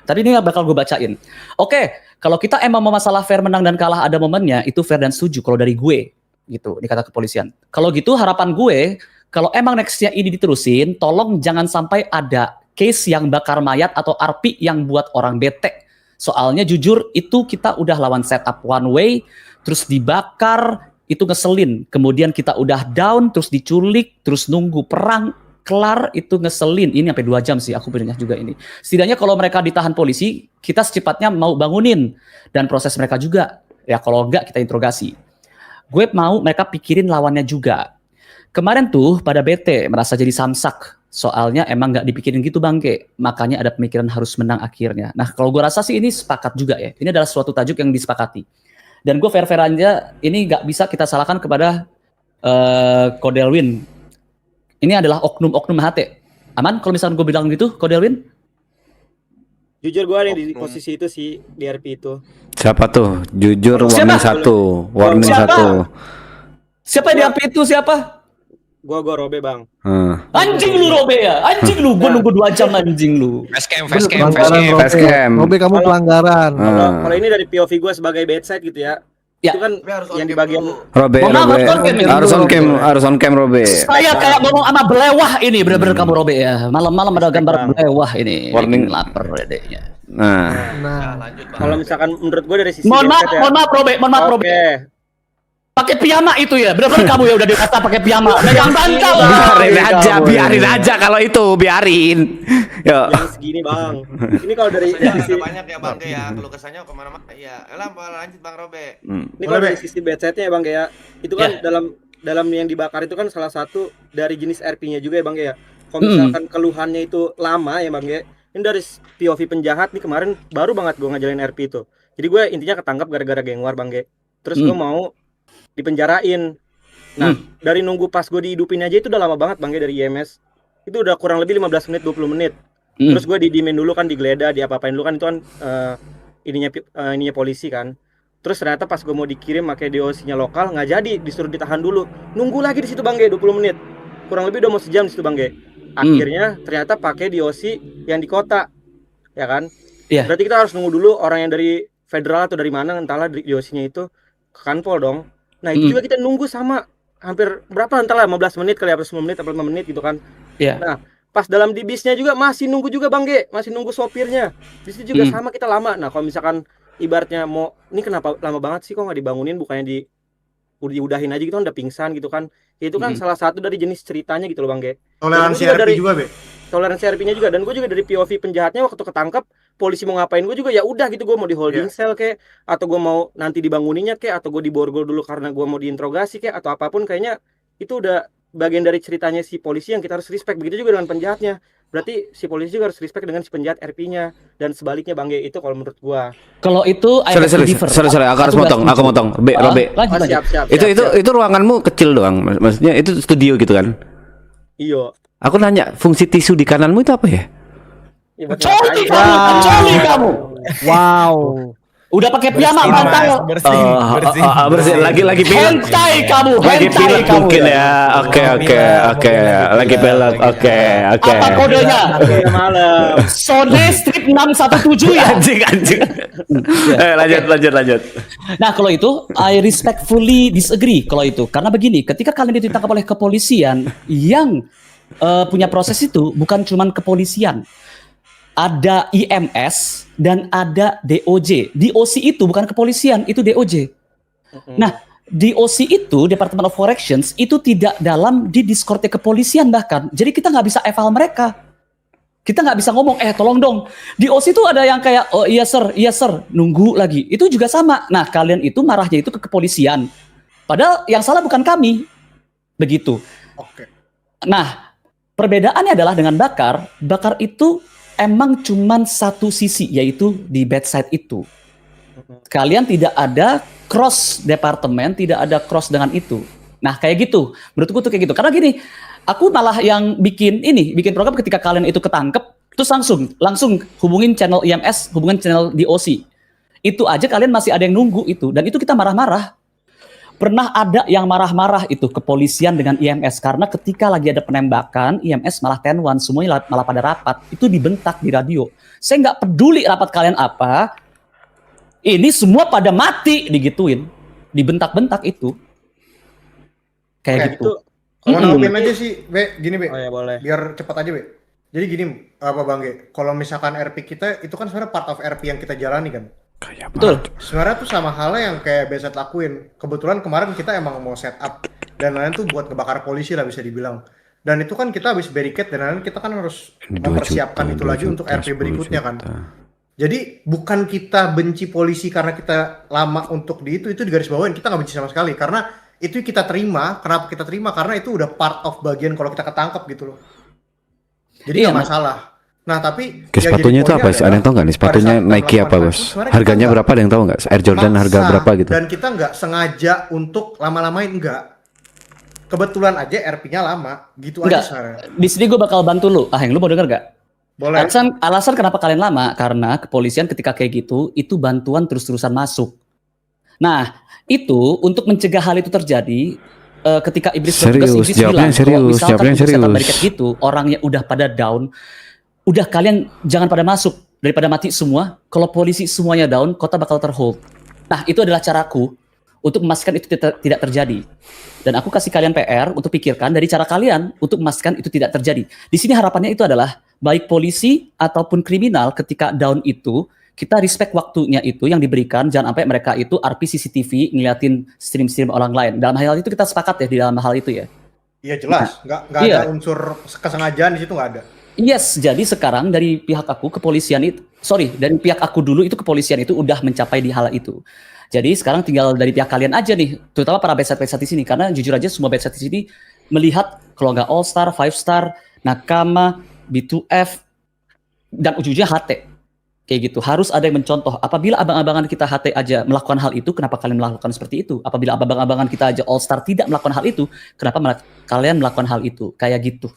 Tadi ini bakal gue bacain. Oke, kalau kita emang mau masalah fair menang dan kalah ada momennya, itu fair dan setuju kalau dari gue. Gitu, ini kata kepolisian. Kalau gitu harapan gue, kalau emang nextnya ini diterusin, tolong jangan sampai ada case yang bakar mayat atau RP yang buat orang bete. Soalnya jujur itu kita udah lawan setup one way, terus dibakar, itu ngeselin. Kemudian kita udah down, terus diculik, terus nunggu perang, kelar, itu ngeselin. Ini sampai 2 jam sih, aku benernya juga ini. Setidaknya kalau mereka ditahan polisi, kita secepatnya mau bangunin. Dan proses mereka juga. Ya kalau enggak kita interogasi. Gue mau mereka pikirin lawannya juga. Kemarin tuh pada BT merasa jadi samsak. Soalnya emang nggak dipikirin gitu Bangke, makanya ada pemikiran harus menang akhirnya. Nah kalau gue rasa sih ini sepakat juga ya, ini adalah suatu tajuk yang disepakati. Dan gue fair-fair aja, ini nggak bisa kita salahkan kepada Kodelwin. Ini adalah oknum-oknum HT. Aman kalau misalnya gue bilang gitu, Kodelwin? Jujur gue ada di posisi itu sih, di RP itu. Siapa tuh? Jujur warning satu. Siapa di RP itu siapa? Gue Robe bang. Anjing lu Robe ya, anjing lu. Gue nunggu 2 jam anjing lu. Facecam. Robe kamu pelanggaran. Kalau ini dari POV gue sebagai bedside gitu ya. Ya. Itu kan yang di bagian Robe harus on cam Robe. Saya kayak ngomong sama belewah ini, bener-bener kamu Robe ya. Malam-malam ada gambar belewah ini. Warning. Bikin lapar dedeknya. Nah, kalau misalkan menurut gue dari sisi Mohon bedside maaf Robe. Oke. Pakai piyama itu ya, bener-bener kamu ya udah dikata pakai piyama. Megang bantal. biarin aja kalau itu, biarin. Yo. Yang segini bang. Ini kalau dari sisi banyak ya Bang ya, kalau kesannya kemana-mana. Iya, lanjut Bang Robe. Ini kalau dari sisi bedside-nya ya Bang ya. Itu kan dalam yang dibakar itu kan salah satu dari jenis RP-nya juga ya Bang ya. Kalau misalkan keluhannya itu lama ya Bang ya. Ini dari POV penjahat nih kemarin baru banget gue ngajalin RP itu. Jadi gue intinya ketangkap gara-gara geng war Bang ya. Terus gue mau dipenjarain. Nah, dari nunggu pas gue dihidupin aja itu udah lama banget Bang ya dari IMS. Itu udah kurang lebih 15 menit 20 menit. Terus gue didimin dulu kan, digeledah, diapa-apain dulu kan, itu kan ininya polisi kan. Terus ternyata pas gue mau dikirim pakai DOC-nya lokal nggak jadi, disuruh ditahan dulu. Nunggu lagi di situ Bang Ge 20 menit. Kurang lebih udah mau sejam di situ Bang Ge. Akhirnya ternyata pakai DOC yang di kota. Ya kan? Iya. Berarti kita harus nunggu dulu orang yang dari federal atau dari mana entahlah DOC-nya itu ke kanpol dong. Nah, itu juga kita nunggu sama hampir berapa entahlah 15 menit kali, 10 menit atau 5 menit gitu kan. Iya. Nah, pas dalam di bisnya juga masih nunggu juga Bang Ge, masih nunggu sopirnya. Di situ juga sama kita lama. Nah, kalau misalkan ibaratnya mau ini kenapa lama banget sih kok nggak dibangunin, bukannya diudahin aja gitu kan, udah pingsan gitu kan. Ya, itu kan salah satu dari jenis ceritanya gitu loh Bang Ge. Toleransi RP juga, Be. Toleransi RP-nya juga, dan gue juga dari POV penjahatnya waktu ketangkap polisi mau ngapain gue juga ya udah gitu, gue mau di holding cell kek, atau gue mau nanti dibanguninnya kek, atau gue diborgol dulu karena gue mau diinterogasi kek, atau apapun, kayaknya itu udah bagian dari ceritanya si polisi yang kita harus respect. Begitu juga dengan penjahatnya, berarti si polisi juga harus respect dengan si penjahat RP-nya, dan sebaliknya Bang Ge. Itu kalau menurut gua. Kalau itu sorry, aku harus motong. Robe. Siap. Itu ruanganmu kecil doang, maksudnya itu studio gitu kan? Iya. Aku nanya, fungsi tisu di kananmu itu apa ya? Kecuali kamu. Wow. Udah pakai piyama bantal. Bersih. Lagi pilek. Hentai kamu. Mungkin ya. Oke. Lagi pilek. Oke. Apa kodenya? Malam. Sone strip 617 ya. Anjing. Lanjut. Nah, kalau itu I respectfully disagree kalau itu. Karena begini, ketika kalian ditangkap oleh kepolisian yang punya proses itu bukan cuman kepolisian. Ada IMS dan ada DOJ. DOC itu bukan kepolisian, itu DOJ. Nah, DOC itu, Department of Corrections, itu tidak dalam di Discord kepolisian bahkan. Jadi kita nggak bisa eval mereka. Kita nggak bisa ngomong, tolong dong. DOC itu ada yang kayak, oh iya sir, nunggu lagi. Itu juga sama. Nah, kalian itu marahnya itu ke kepolisian. Padahal yang salah bukan kami. Begitu. Oke. Nah, perbedaannya adalah dengan bakar. Bakar itu emang cuman satu sisi, yaitu di bedside itu. Kalian tidak ada cross departemen, tidak ada cross dengan itu. Nah, kayak gitu. Menurutku tuh kayak gitu. Karena gini, aku malah yang bikin program ketika kalian itu ketangkep, terus langsung hubungin channel IMS, hubungin channel DOC. Itu aja kalian masih ada yang nunggu itu, dan itu kita marah-marah. Pernah ada yang marah-marah itu kepolisian dengan IMS karena ketika lagi ada penembakan, IMS malah 10-1, semuanya malah pada rapat. Itu dibentak di radio. Saya nggak peduli rapat kalian apa, ini semua pada mati digituin, dibentak-bentak itu. Kayak gitu. Kalau nanggepin aja sih, Be, gini Be. Oh ya boleh. Biar cepat aja Be. Jadi gini, apa Bang Ge? Kalau misalkan RP kita itu kan sebenarnya part of RP yang kita jalani kan. Betul. Sebenarnya tuh sama halnya yang kayak biasa lakuin. Kebetulan kemarin kita emang mau set up dan lain tuh buat ngebakar polisi lah bisa dibilang. Dan itu kan kita habis barricade dan lain kita kan harus mempersiapkan itu lagi untuk RP berikutnya kan. Jadi bukan kita benci polisi karena kita lama untuk di itu digaris bawain, kita nggak benci sama sekali karena itu kita terima. Kenapa kita terima? Karena itu udah part of bagian kalau kita ketangkep gitu loh. Jadi Iya, nggak masalah. Nah tapi Ke yang sepatunya jadi itu apa poinnya sih? Ada yang tahu nggak nih? pada Sepatunya saat kita Nike apa, melakukan Bos? itu, sebenarnya Harganya kita berapa? Ada yang tahu nggak? Air Jordan harga maksa, berapa gitu? dan kita nggak sengaja untuk lama-lamain, enggak. Kebetulan aja RP-nya lama, gitu Enggak. aja sebenarnya. Di sini gue bakal bantu lu. Aheng, lu mau denger gak? Boleh. Alasan kenapa kalian lama karena kepolisian ketika kayak gitu itu bantuan terus-terusan masuk. Nah, itu untuk mencegah hal itu terjadi ketika Iblis bertugas, Serius, Iblis jawabnya bilang serius, kalau misalkan jawabnya untuk setup serius. barikat gitu, orangnya udah pada down, udah kalian jangan pada masuk daripada mati semua. Kalau polisi semuanya down, kota bakal terhold. Nah, itu adalah caraku untuk memastikan itu tidak terjadi. Dan aku kasih kalian PR untuk pikirkan dari cara kalian untuk memastikan itu tidak terjadi. Di sini harapannya itu adalah baik polisi ataupun kriminal ketika down itu, kita respect waktunya itu yang diberikan, jangan sampai mereka itu RP CCTV ngeliatin stream-stream orang lain. Dalam hal itu kita sepakat ya di dalam hal itu ya. Iya jelas, nggak Iya. ada unsur kesengajaan di situ, nggak ada. Yes, jadi sekarang dari pihak aku kepolisian itu, dari pihak aku dulu itu kepolisian itu udah mencapai di hal itu. Jadi sekarang tinggal dari pihak kalian aja nih, terutama para website-website di sini, karena jujur aja semua website di sini melihat kalau nggak All Star, 5 Star, Nakama, B2F, dan ujungnya HT. Kayak gitu, harus ada yang mencontoh. Apabila abang-abangan kita HT aja melakukan hal itu, kenapa kalian melakukan seperti itu? Apabila abang-abangan kita aja All Star tidak melakukan hal itu, kenapa kalian melakukan hal itu? Kayak gitu.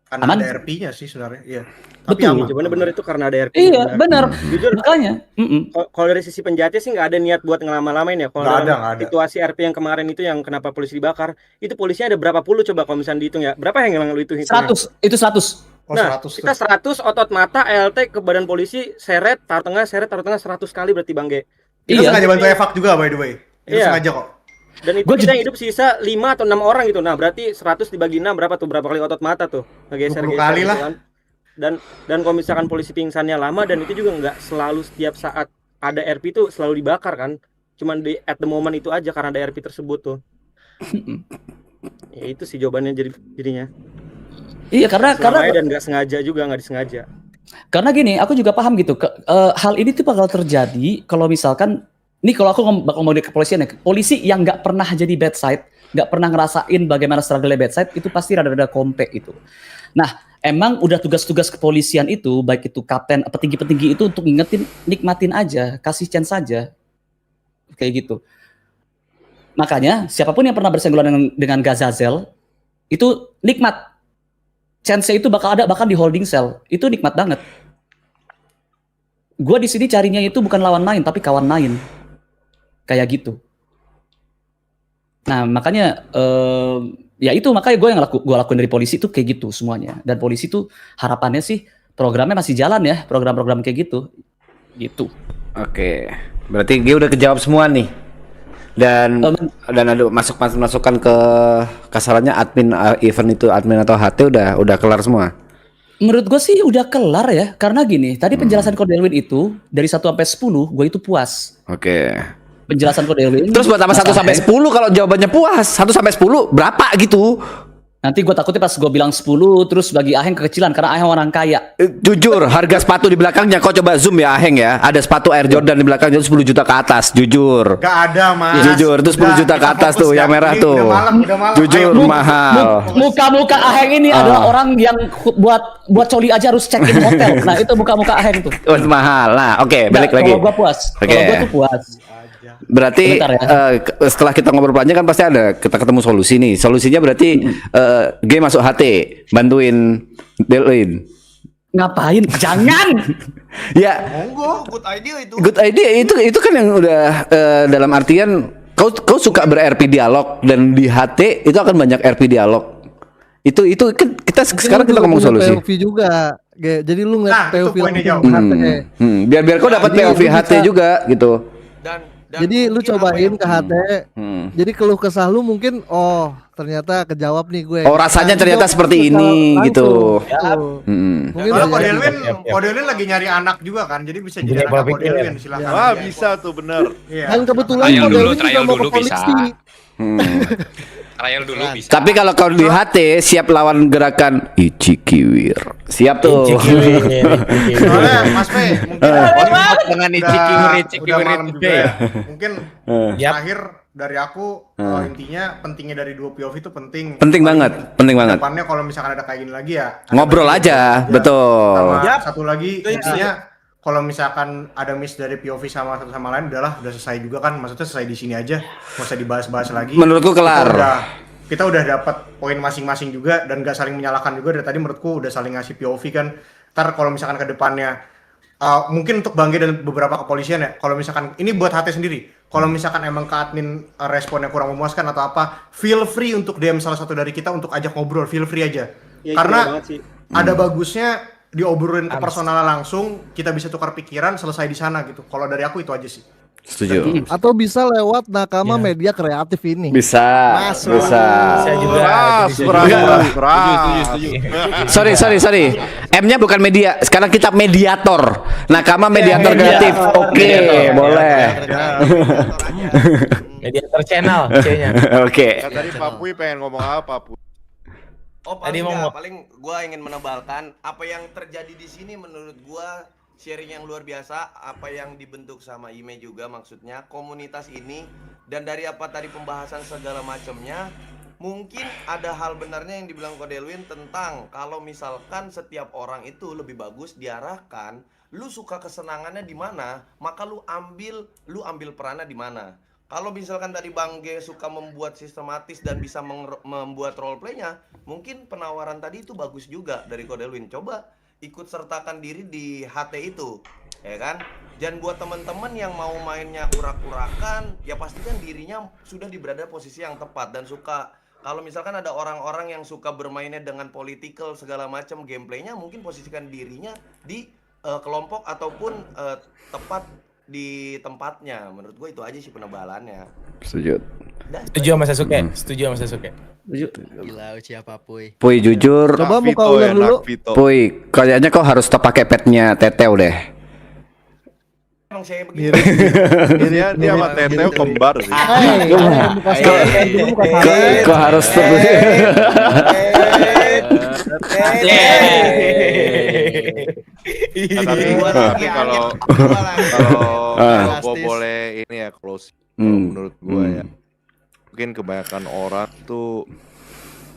Karena Aman? ada RP-nya sih sebenarnya, iya. Betul. aman. Cuman bener itu karena ada RP. Iya, benar. Jujur, Makanya. kalau dari sisi penjahatnya sih nggak ada niat buat ngelama-lamain ya. Kalau Nggak dalam ada. situasi RP yang kemarin itu yang kenapa polisi dibakar, itu polisinya ada berapa puluh coba kalau misalnya dihitung ya? Berapa yang lu itu hitungnya? 100, itu 100. Oh, Nah, 100 kita 100 otot mata LT ke badan polisi, seret, taruh tengah 100 kali berarti Bang Ge. Kita Iya. sengaja bantu evak juga by the way. Itu Iya. sengaja kok. Dan itu Gua kita yang hidup sisa 5 atau 6 orang gitu. Nah, berarti 100 dibagi 6 berapa tuh? Berapa kali otot mata tuh? Ngegeser 20 kali gitu lah. kan. Dan kalau misalkan polisi pingsannya lama dan itu juga nggak selalu setiap saat ada RP itu selalu dibakar kan. Cuman di at the moment itu aja karena ada RP tersebut tuh. Ya itu sih jawabannya jadinya. Iya, karena Selamanya dan nggak sengaja juga, nggak disengaja. karena gini, aku juga paham gitu. Hal ini tuh bakal terjadi kalau misalkan ini kalau aku bakal ngomong ke kepolisian ya, polisi yang nggak pernah jadi bedside, nggak pernah ngerasain bagaimana struggle bedside itu pasti rada-rada kompe itu. Nah, emang udah tugas-tugas kepolisian itu, baik itu kapten, petinggi-petinggi itu untuk ngingetin, nikmatin aja, kasih chance aja, kayak gitu. Makanya siapapun yang pernah bersenggolan dengan Gazazel itu nikmat. Chance-nya itu bakal ada bahkan di holding cell. Itu nikmat banget. Gua di sini carinya itu bukan lawan main tapi kawan main. Kayak gitu. Nah, makanya ya itu makanya gue yang gue lakuin dari polisi itu kayak gitu semuanya. Dan polisi tuh harapannya sih programnya masih jalan ya, program-program kayak gitu. Gitu. Oke. Berarti dia udah kejawab semua nih. Dan ada masukan ke kasarannya admin event itu, admin atau HT udah kelar semua. Menurut gue sih udah kelar ya, karena gini, tadi penjelasan Kode Elwin itu dari 1 sampai 10, gue itu puas. Oke. Penjelasan Kode Elwin. Terus buat apa 1 sampai 10 kalau jawabannya puas? 1 sampai 10 berapa gitu? Nanti gue takutnya pas gue bilang 10 terus bagi Aheng kekecilan karena Aheng orang kaya. Jujur, harga sepatu di belakangnya kau coba zoom ya Aheng ya. Ada sepatu Air Jordan di belakangnya 10 juta ke atas, jujur. Gak ada mas. Jujur, itu 10 juta ke atas tuh, yang merah tuh. Udah malam. Jujur Ayo, mahal. Muka-muka Aheng ini adalah orang yang buat coli aja harus check in hotel. Nah itu muka-muka Aheng tuh. Mahal. Nah, oke, balik lagi. Kalau gue puas. Oke. Kalau gue tuh puas. Berarti Bentar ya. setelah kita ngobrol panjang kan pasti kita ketemu solusi nih. Solusinya berarti game masuk HT, bantuin Delwin. Ngapain? Jangan. Ya. Monggo, good idea itu. Good idea itu kan yang udah dalam artian kau suka ber-RP dialog dan di HT itu akan banyak RP dialog. Itu kan sekarang kita ngomong solusi. POV juga. Jadi lu ngeliat itu POV poinnya langsung jauh. HT. Biar kau dapat Jadi POV lu HT bisa- juga gitu. Jadi lu cobain ke HT. Jadi keluh kesah lu mungkin ternyata kejawab nih gue. Oh, rasanya ternyata seperti ini gitu. Mungkin Kalau bisa jadi. Kode Elwin lagi nyari anak juga kan, jadi bisa jadi anak Kode Elwin silakan. Wah, bisa tuh bener. Iya. Dan kebetulan Trial Kode dulu, Elwin juga trial mau dulu ke polisi. bisa. Trial dulu bisa. Tapi kalau kau di HT siap lawan gerakan Ichikiwir. Siap tuh. Soalnya Mas P mungkin dengan udah malam juga ya. Mungkin akhir dari aku intinya pentingnya dari dua POV itu penting. Penting banget. Depannya kalau misalkan ada kayak gini lagi ya Ngobrol aja, betul. Sama satu lagi intinya kalau misalkan ada miss dari POV sama satu sama lain udah selesai juga kan, maksudnya selesai di sini aja, nggak usah dibahas-bahas lagi. Menurutku kelar. Kita udah dapat poin masing-masing juga dan nggak saling menyalahkan juga. Dari tadi menurutku udah saling ngasih POV kan. Ntar kalau misalkan ke depannya mungkin untuk Bang G dan beberapa kepolisian ya, kalau misalkan ini buat HT sendiri, kalau misalkan emang ke admin responnya kurang memuaskan atau apa, feel free untuk DM salah satu dari kita untuk ajak ngobrol, feel free aja. Ya, karena ada bagusnya diobrolin ke personal langsung, kita bisa tukar pikiran, selesai di sana gitu. Kalau dari aku itu aja sih. Setuju. Atau bisa lewat nakama media kreatif ini. Bisa. Bisa juga. Sorry. M-nya bukan media. Sekarang kita mediator. Nakama mediator kreatif. Oke, boleh. Mediator channel C-nya. Oke. Tadi Pak Pui pengen ngomong apa, Pak Pui? Oh, paling gua ingin menebalkan apa yang terjadi di sini menurut gua sharing yang luar biasa, apa yang dibentuk sama Ime juga maksudnya komunitas ini, dan dari apa tadi pembahasan segala macamnya, mungkin ada hal benarnya yang dibilang Kodelwin tentang kalau misalkan setiap orang itu lebih bagus diarahkan, lu suka kesenangannya di mana, maka lu ambil perannya di mana. Kalau misalkan tadi Bang G suka membuat sistematis dan bisa membuat roleplaynya, mungkin penawaran tadi itu bagus juga dari Kodelwin. Coba ikut sertakan diri di HT itu, ya kan? Dan buat teman-teman yang mau mainnya urak-urakan, ya pastikan dirinya sudah berada posisi yang tepat dan suka. Kalau misalkan ada orang-orang yang suka bermainnya dengan political segala macam gameplaynya, mungkin posisikan dirinya di kelompok ataupun tepat di tempatnya. Menurut gue itu aja sih penebalannya. Setuju. Setuju sama Sasuke. Gila siapa Puy. Puy jujur. Coba muka ular dulu. Puy, kayaknya kau harus stop pakai petnya Teteo deh. Emang saya begitu. Dia sama Teteo kembar sih. Kau harus terus. Tapi kalau gue boleh ini ya close, menurut gue ya, mungkin kebanyakan orang tuh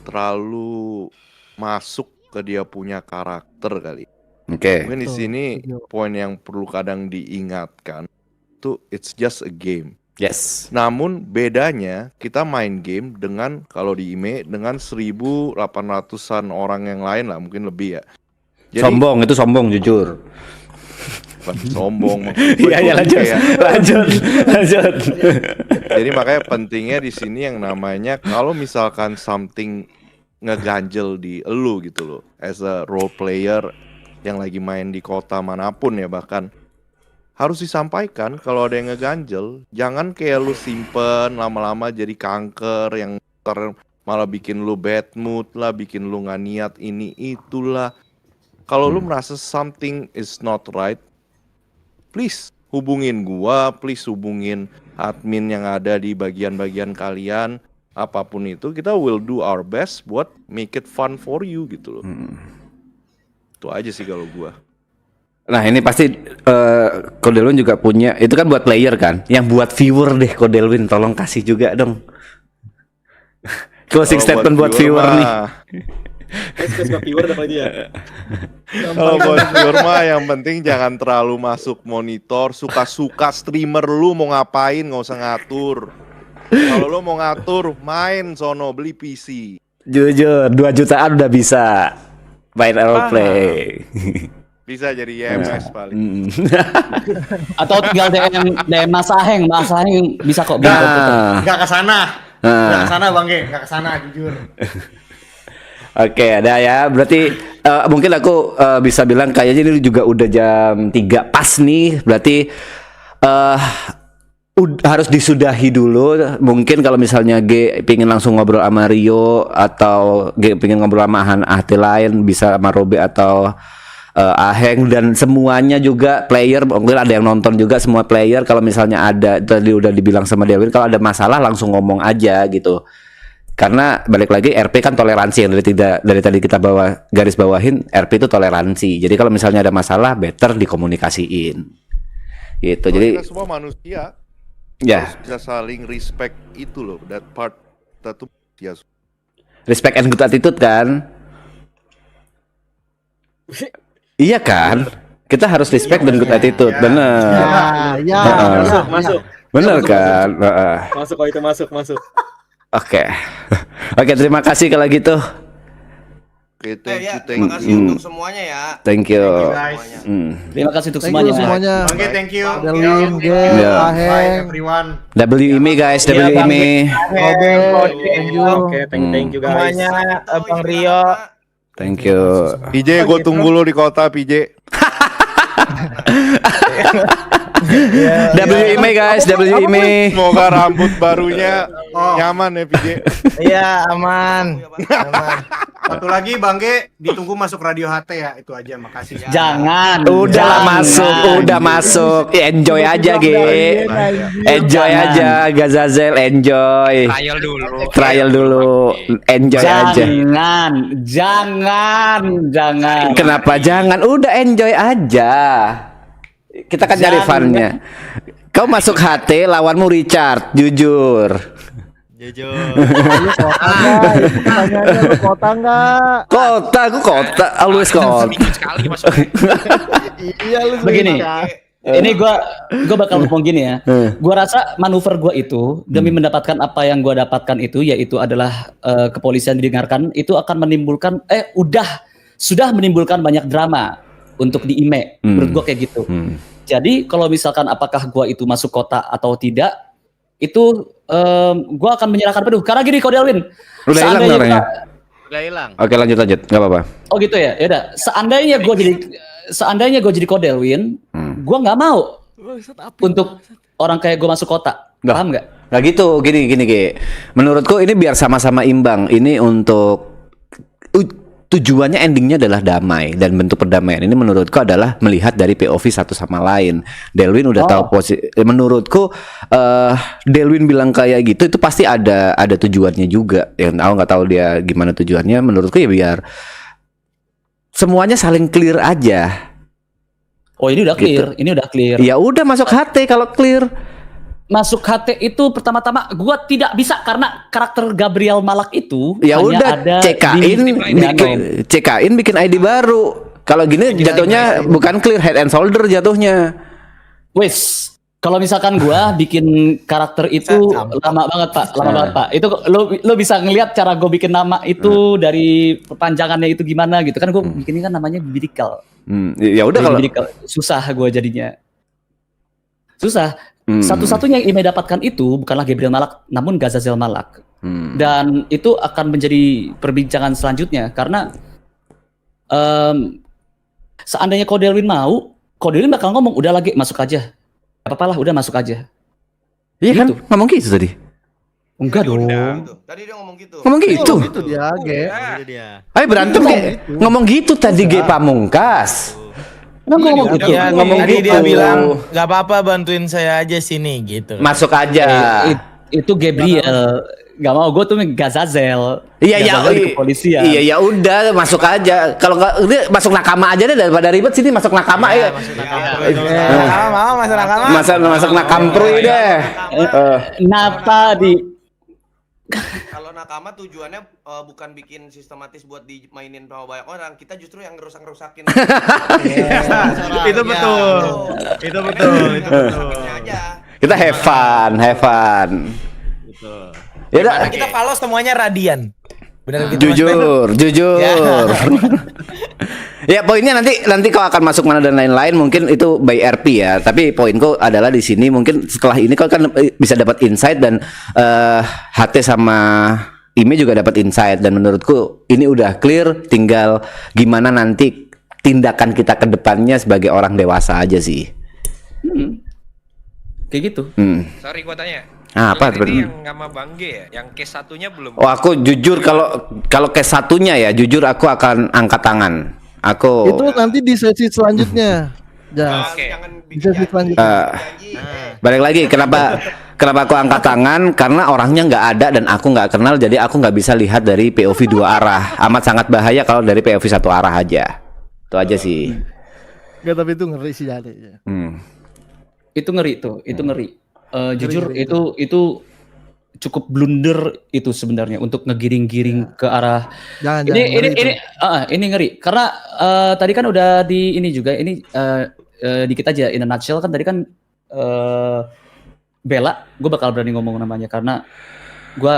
terlalu masuk ke dia punya karakter kali. Oke. Mungkin di sini poin yang perlu kadang diingatkan tuh it's just a game. Yes. Namun bedanya kita main game dengan kalau di IME dengan 1.800-an orang yang lain lah, mungkin lebih ya. Jadi, itu sombong jujur. Sombong. Iya lanjut. Jadi makanya pentingnya di sini yang namanya kalau misalkan something ngeganjel di elu gitu loh, as a role player yang lagi main di kota manapun ya, bahkan harus disampaikan kalau ada yang ngeganjel. Jangan kayak lu simpen lama-lama jadi kanker yang malah bikin lu bad mood lah, bikin lu nggak niat ini itulah. Kalau lu merasa something is not right, please hubungin gua, please hubungin admin yang ada di bagian-bagian kalian, apapun itu, kita will do our best buat make it fun for you gitu loh. Itu aja sih kalau gua. Nah ini pasti Kodelwin juga punya, itu kan buat player kan, yang buat viewer deh Kodelwin, tolong kasih juga dong. Closing statement buat viewer nih. Kalau buat viewer mah yang penting jangan terlalu masuk monitor, suka-suka streamer lu mau ngapain nggak usah ngatur. Kalau lu mau ngatur main sono beli PC. Jujur 2 jutaan udah bisa main roleplay. Bisa jadi YMS paling. Atau tinggal DM Mas Aheng bisa kok. Nggak kesana. Nggak kesana Bang Ge, nggak kesana jujur. Oke, ada ya. Berarti mungkin aku bisa bilang kayaknya ini juga udah jam 3 pas nih. Berarti harus disudahi dulu. Mungkin kalau misalnya G pengen langsung ngobrol sama Rio atau G pengen ngobrol sama HT lain, bisa sama Robe atau Aheng, dan semuanya juga player, mungkin ada yang nonton juga, semua player kalau misalnya ada, tadi udah dibilang sama Delwin, kalau ada masalah langsung ngomong aja gitu. Karena balik lagi RP kan toleransi yang dari tadi kita garis bawahin, RP itu toleransi. Jadi kalau misalnya ada masalah better dikomunikasiin. Gitu. Jadi kita semua manusia. Ya. Harus bisa saling respect itu loh. That part kita tuh ya. Respect and good attitude kan? Iya kan? Kita harus respect dan good attitude, bener. Ya, Masuk. Bener kan? Masuk kalau itu masuk. Oke, terima kasih kalau gitu. Oke, terima kasih untuk semuanya ya. Thank you. guys. Terima kasih untuk thank you semuanya. Oke, thank you. Delwin, G, Ya. Bye Aheng, everyone. WIMI guys, WIMI. thank you. Oke, thank you guys. Semuanya Bang Rio. Thank you. PJ, gue tunggu lo di kota, PJ. WIMI guys, WIMI. Semoga rambut barunya nyaman ya, PJ. Iya, aman. Satu lagi Bang Ge, ditunggu masuk Radio HT ya. Itu aja, makasih. Jangan. Udah jangan. masuk. Enjoy aja, Ge. Enjoy aja, Gazazel, enjoy. Trial dulu. Enjoy aja. Jangan. Kenapa jangan? Udah enjoy aja. Kita kan cari fun-nya. Kau masuk HT, lawanmu Richard, jujur. Pertanyaannya lu kota nggak? Aku kota, always kota. Iya lu Begini. Ini gua bakal ngomong gini ya. Gua rasa manuver gua itu demi mendapatkan apa yang gua dapatkan itu, yaitu adalah kepolisian didengarkan, itu akan menimbulkan sudah menimbulkan banyak drama untuk di IME. Menurut gua kayak gitu. Jadi kalau misalkan apakah gua itu masuk kota atau tidak, itu gua akan menyerahkan penuh. Karena gini, Kau Delwin. Udah hilang orangnya. Udah hilang. Oke, lanjut, nggak apa-apa. Oh gitu ya. Ya udah. Seandainya gue jadi Kodelwin, gue nggak mau untuk orang kayak gue masuk kota. Paham nggak? Nggak gitu, gini. Menurutku ini biar sama-sama imbang. Ini untuk tujuannya, endingnya adalah damai, dan bentuk perdamaian ini menurutku adalah melihat dari POV satu sama lain. Delwin udah tahu posisi. Menurutku Delwin bilang kayak gitu itu pasti ada tujuannya juga. Yang aku nggak tahu dia gimana tujuannya. Menurutku ya biar semuanya saling clear aja. Oh ini udah clear, Gitu. ini udah clear. Ya udah masuk HT kalau clear. Masuk HT itu pertama-tama gue tidak bisa karena karakter Gabriel Malak itu Ya hanya udah ada CK-in bikin ID baru. Kalau gini jatuhnya bukan clear, head and shoulder jatuhnya. Wes, kalau misalkan gue bikin karakter itu lama banget Pak. Itu lo bisa ngelihat cara gue bikin nama itu dari perpanjangannya itu gimana gitu kan, gue bikinnya kan namanya Bidikal. Ya udah kalau susah gue jadinya. Susah. Satu-satunya yang Ime dapatkan itu bukanlah Gabriel Malak, namun Gazazel Malak. Dan itu akan menjadi perbincangan selanjutnya karena seandainya Kodelwin mau, Kodelwin bakal ngomong udah lagi masuk aja. Gak apa-apa lah, udah masuk aja. Iya kan? Ngomong gitu tadi. Enggak dong. Tadi dia ngomong gitu. Ngomong gitu. Itu dia, Ge. Ayo berantem ngomong gitu tadi Ge Pamungkas. Ngomong gitu. Iya, ngomong tadi gitu. dia bilang nggak apa-apa, bantuin saya aja sini gitu. Masuk aja. Itu Gabriel. Gak mau, gue tuh Gazazel. Iya kepolisian. Iya ya udah masuk aja. Kalau nggak dia masuk nakama aja deh, daripada ribet sini masuk nakama ya. Masuk nakamprui deh. Napa di Kalau nakama tujuannya bukan bikin sistematis buat dimainin sama banyak orang, kita justru yang ngerusak-ngerusakin. Itu betul. Itu betul. Kita have fun. Ya udah. Karena kita follow semuanya Radian. Benar gitu. Jujur. Ya poinnya nanti kau akan masuk mana dan lain-lain, mungkin itu by RP ya. Tapi poinku adalah di sini mungkin setelah ini kau kan bisa dapat insight, dan HT sama Ime juga dapat insight, dan menurutku ini udah clear, tinggal gimana nanti tindakan kita ke depannya sebagai orang dewasa aja sih. Kayak gitu. Sorry gua tanya. Apa ini yang sama Bang G ya? Yang case satunya belum? Oh, aku jujur kalau case satunya ya, jujur aku akan angkat tangan. Aku itu nanti di sesi selanjutnya. Di sesi selanjutnya. Balik lagi, Kenapa aku angkat tangan? Karena orangnya nggak ada dan aku nggak kenal, jadi aku nggak bisa lihat dari POV dua arah. Amat sangat bahaya kalau dari POV satu arah aja. Itu aja sih. Enggak, tapi itu ngeri sih jadi. Itu ngeri tuh, itu ngeri. Jujur itu cukup blunder itu sebenarnya untuk ngegiring-giring ke arah ini ngeri karena tadi kan udah di ini juga ini dikit aja in a nutshell kan tadi kan Bella, gue bakal berani ngomong namanya karena gue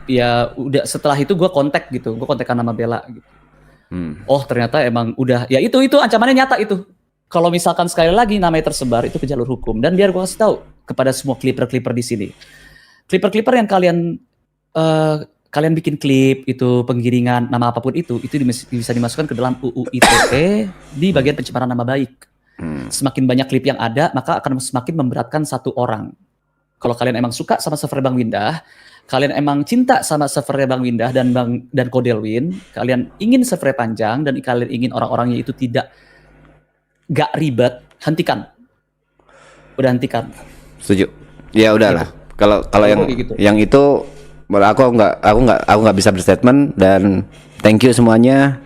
ya udah setelah itu gue kontak gitu, gue kontakkan nama Bella gitu. Oh ternyata emang udah ya itu ancamannya nyata itu. Kalau misalkan sekali lagi namanya tersebar itu ke jalur hukum dan biar gue kasih tahu kepada semua clipper di sini, clipper yang kalian bikin klip itu penggiringan nama apapun itu bisa dimasukkan ke dalam UU ITE di bagian pencemaran nama baik. Semakin banyak klip yang ada maka akan semakin memberatkan satu orang. Kalau kalian emang suka sama server Bang Windah, kalian emang cinta sama server Bang Windah dan Kodelwin, kalian ingin server panjang dan kalian ingin orang-orangnya itu gak ribet, hentikan. Udah hentikan. Setuju. Ya udahlah. Kalau gitu. yang itu aku nggak bisa berstatement dan thank you semuanya.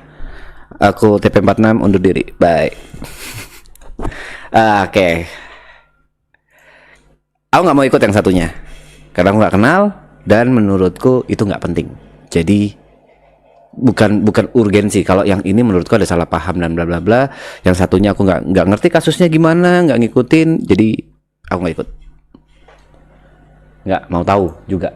Aku TP46 undur diri. Bye. Oke. Aku nggak mau ikut yang satunya karena aku nggak kenal dan menurutku itu nggak penting. Jadi bukan urgensi. Kalau yang ini menurutku ada salah paham dan bla bla bla. Yang satunya aku nggak ngerti kasusnya gimana, nggak ngikutin. Jadi aku nggak ikut. Nggak mau tahu juga.